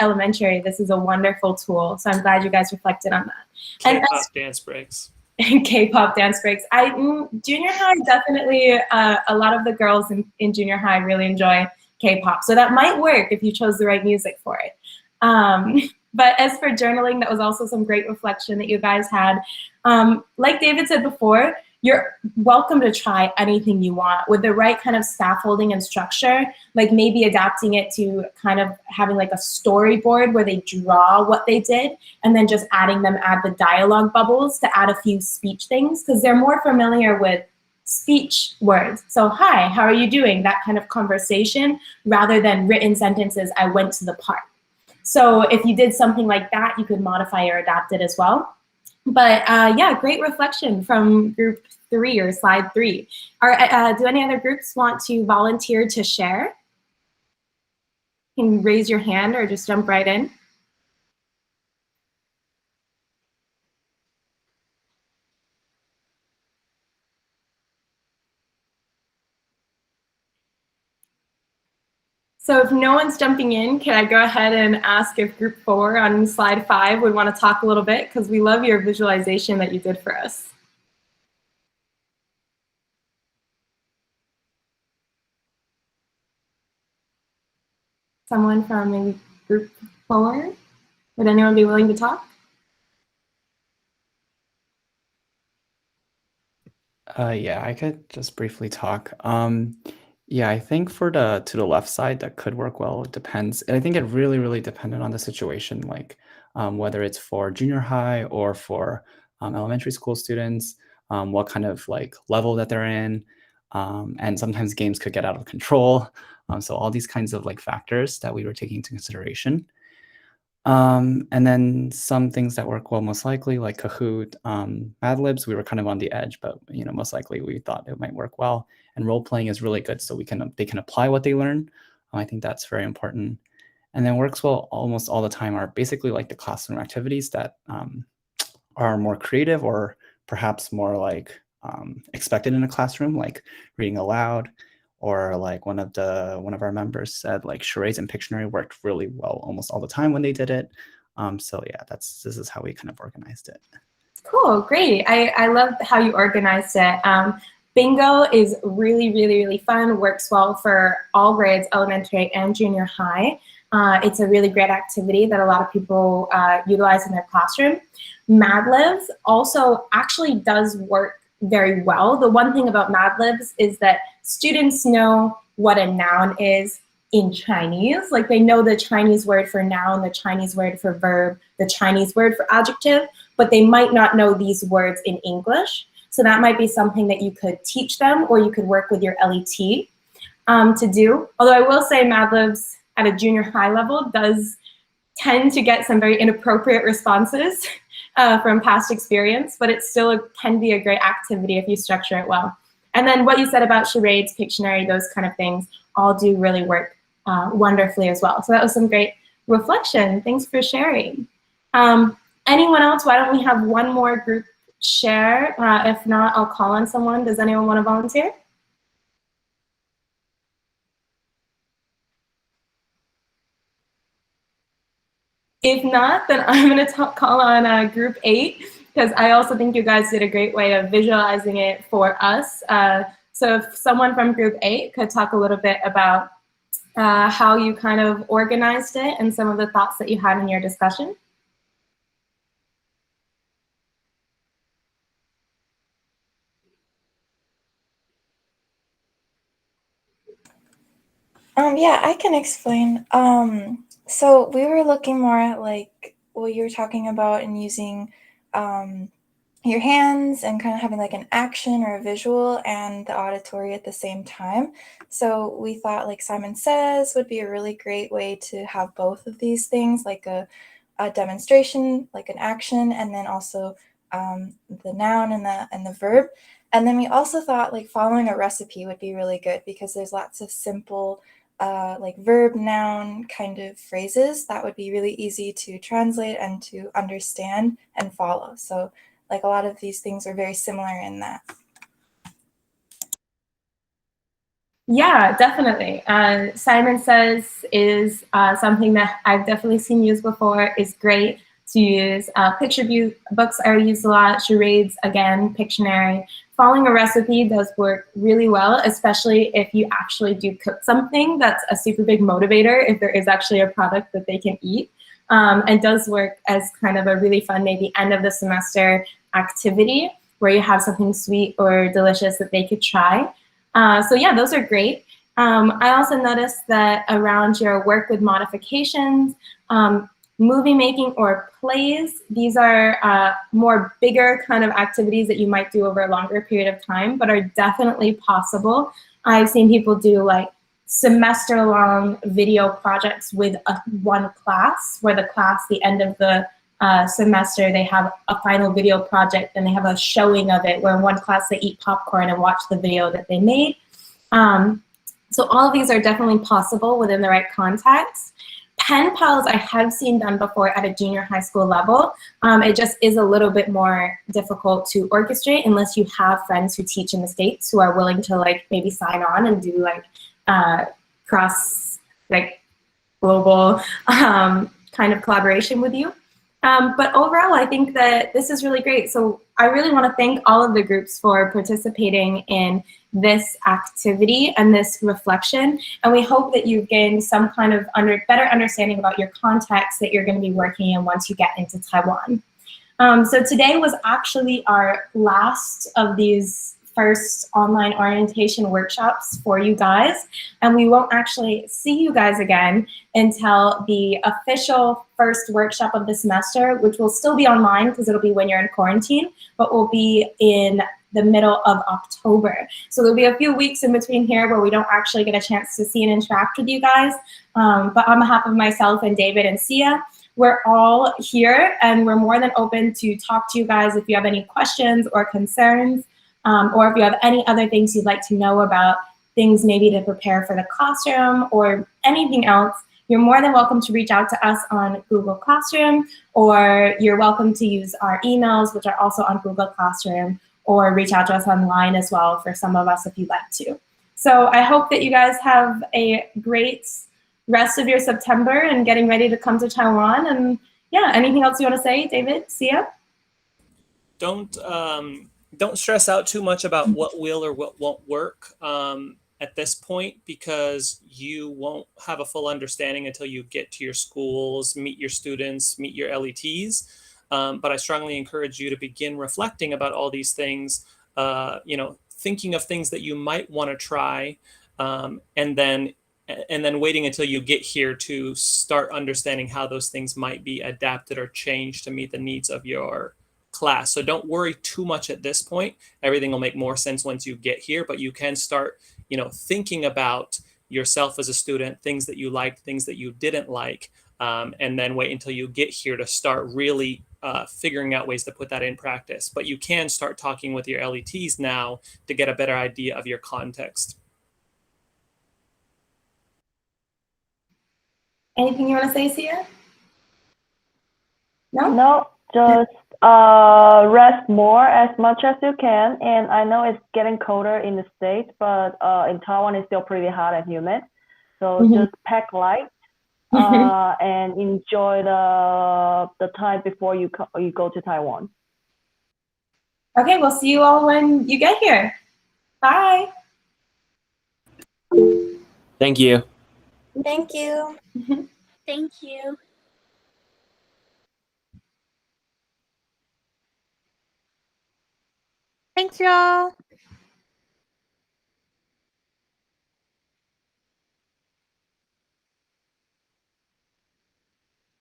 elementary, this is a wonderful tool. So I'm glad you guys reflected on that. K-pop dance breaks. K-pop dance breaks. Junior high, definitely a lot of the girls in junior high really enjoy K-pop. So that might work if you chose the right music for it. But as for journaling, that was also some great reflection that you guys had. Like David said before, you're welcome to try anything you want with the right kind of scaffolding and structure, like maybe adapting it to kind of having like a storyboard where they draw what they did and then just add the dialogue bubbles to add a few speech things, because they're more familiar with speech words. So, hi, how are you doing? That kind of conversation rather than written sentences, I went to the park. So if you did something like that, you could modify or adapt it as well. But yeah, great reflection from group 3 or slide 3. Do any other groups want to volunteer to share? You can raise your hand or just jump right in. So if no one's jumping in, can I go ahead and ask if group 4 on slide 5 would want to talk a little bit, because we love your visualization that you did for us. Someone from maybe group 4? Would anyone be willing to talk? Yeah, I could just briefly talk. Yeah, I think for to the left side, that could work well. It depends. I think it really, really depended on the situation, like whether it's for junior high or for elementary school students, what kind of like level that they're in. And sometimes games could get out of control. So all these kinds of like factors that we were taking into consideration. And then some things that work well, most likely like Kahoot, Mad Libs, we were kind of on the edge, but most likely we thought it might work well. And role playing is really good, so they can apply what they learn. I think that's very important. And then works well almost all the time are basically like the classroom activities that are more creative or perhaps more like expected in a classroom, like reading aloud, or like one of our members said, like charades and Pictionary worked really well almost all the time when they did it. So yeah, this is how we kind of organized it. Cool, great. I love how you organized it. Bingo is really, really, really fun, works well for all grades, elementary and junior high. It's a really great activity that a lot of people utilize in their classroom. Mad Libs also actually does work very well. The one thing about Mad Libs is that students know what a noun is in Chinese. Like they know the Chinese word for noun, the Chinese word for verb, the Chinese word for adjective, but they might not know these words in English. So that might be something that you could teach them, or you could work with your LET to do. Although I will say Mad Libs at a junior high level does tend to get some very inappropriate responses from past experience, but it still can be a great activity if you structure it well. And then what you said about charades, Pictionary, those kind of things all do really work wonderfully as well. So that was some great reflection. Thanks for sharing. Anyone else? Why don't we have one more group share? If not, I'll call on someone. Does anyone want to volunteer? If not, then I'm going to call on group 8, because I also think you guys did a great way of visualizing it for us. So if someone from group 8 could talk a little bit about how you kind of organized it and some of the thoughts that you had in your discussion. Yeah, I can explain. So we were looking more at like what you were talking about and using your hands and kind of having like an action or a visual and the auditory at the same time. So we thought like Simon Says would be a really great way to have both of these things, like a demonstration, like an action, and then also the noun and the verb. And then we also thought like following a recipe would be really good, because there's lots of simple like verb, noun kind of phrases that would be really easy to translate and to understand and follow. So like a lot of these things are very similar in that. Yeah, definitely. Simon Says is something that I've definitely seen used before. It's great to use. Picture view books are used a lot. Charades, again, Pictionary. Following a recipe does work really well, especially if you actually do cook something. That's a super big motivator if there is actually a product that they can eat. And does work as kind of a really fun, maybe end of the semester activity where you have something sweet or delicious that they could try. So yeah, those are great. I also noticed that around your work with modifications, movie making or plays, these are more bigger kind of activities that you might do over a longer period of time, but are definitely possible. I've seen people do like semester-long video projects with one class, where the class, the end of the semester, they have a final video project and they have a showing of it, where in one class they eat popcorn and watch the video that they made. So all of these are definitely possible within the right context. Pen pals I have seen done before at a junior high school level. It just is a little bit more difficult to orchestrate unless you have friends who teach in the States who are willing to like maybe sign on and do like cross like global kind of collaboration with you. But overall, I think that this is really great. So I really want to thank all of the groups for participating in this activity and this reflection. And we hope that you've gained some kind of better understanding about your context that you're going to be working in once you get into Taiwan. So today was actually our last of these first online orientation workshops for you guys. And we won't actually see you guys again until the official first workshop of the semester, which will still be online because it'll be when you're in quarantine, but will be in the middle of October. So there'll be a few weeks in between here where we don't actually get a chance to see and interact with you guys. But on behalf of myself and David and Sia, we're all here and we're more than open to talk to you guys if you have any questions or concerns. Or if you have any other things you'd like to know about, things maybe to prepare for the classroom or anything else, you're more than welcome to reach out to us on Google Classroom, or you're welcome to use our emails, which are also on Google Classroom, or reach out to us online as well for some of us if you'd like to. So I hope that you guys have a great rest of your September and getting ready to come to Taiwan. And yeah, anything else you want to say, David, Sia? Don't stress out too much about what will or what won't work at this point, because you won't have a full understanding until you get to your schools, meet your students, meet your LETs. But I strongly encourage you to begin reflecting about all these things, thinking of things that you might want to try, and then waiting until you get here to start understanding how those things might be adapted or changed to meet the needs of your class. So don't worry too much at this point. Everything will make more sense once you get here, but you can start, thinking about yourself as a student, things that you liked, things that you didn't like, and then wait until you get here to start really figuring out ways to put that in practice. But you can start talking with your LETs now to get a better idea of your context. Anything you want to say, Sia? No? No, just rest more as much as you can. And I know it's getting colder in the States, but in Taiwan it's still pretty hot and humid. So just pack light and enjoy the time before you go to Taiwan. Okay, we'll see you all when you get here. Bye. Thank you. Thank you. Thank you. Thanks, y'all.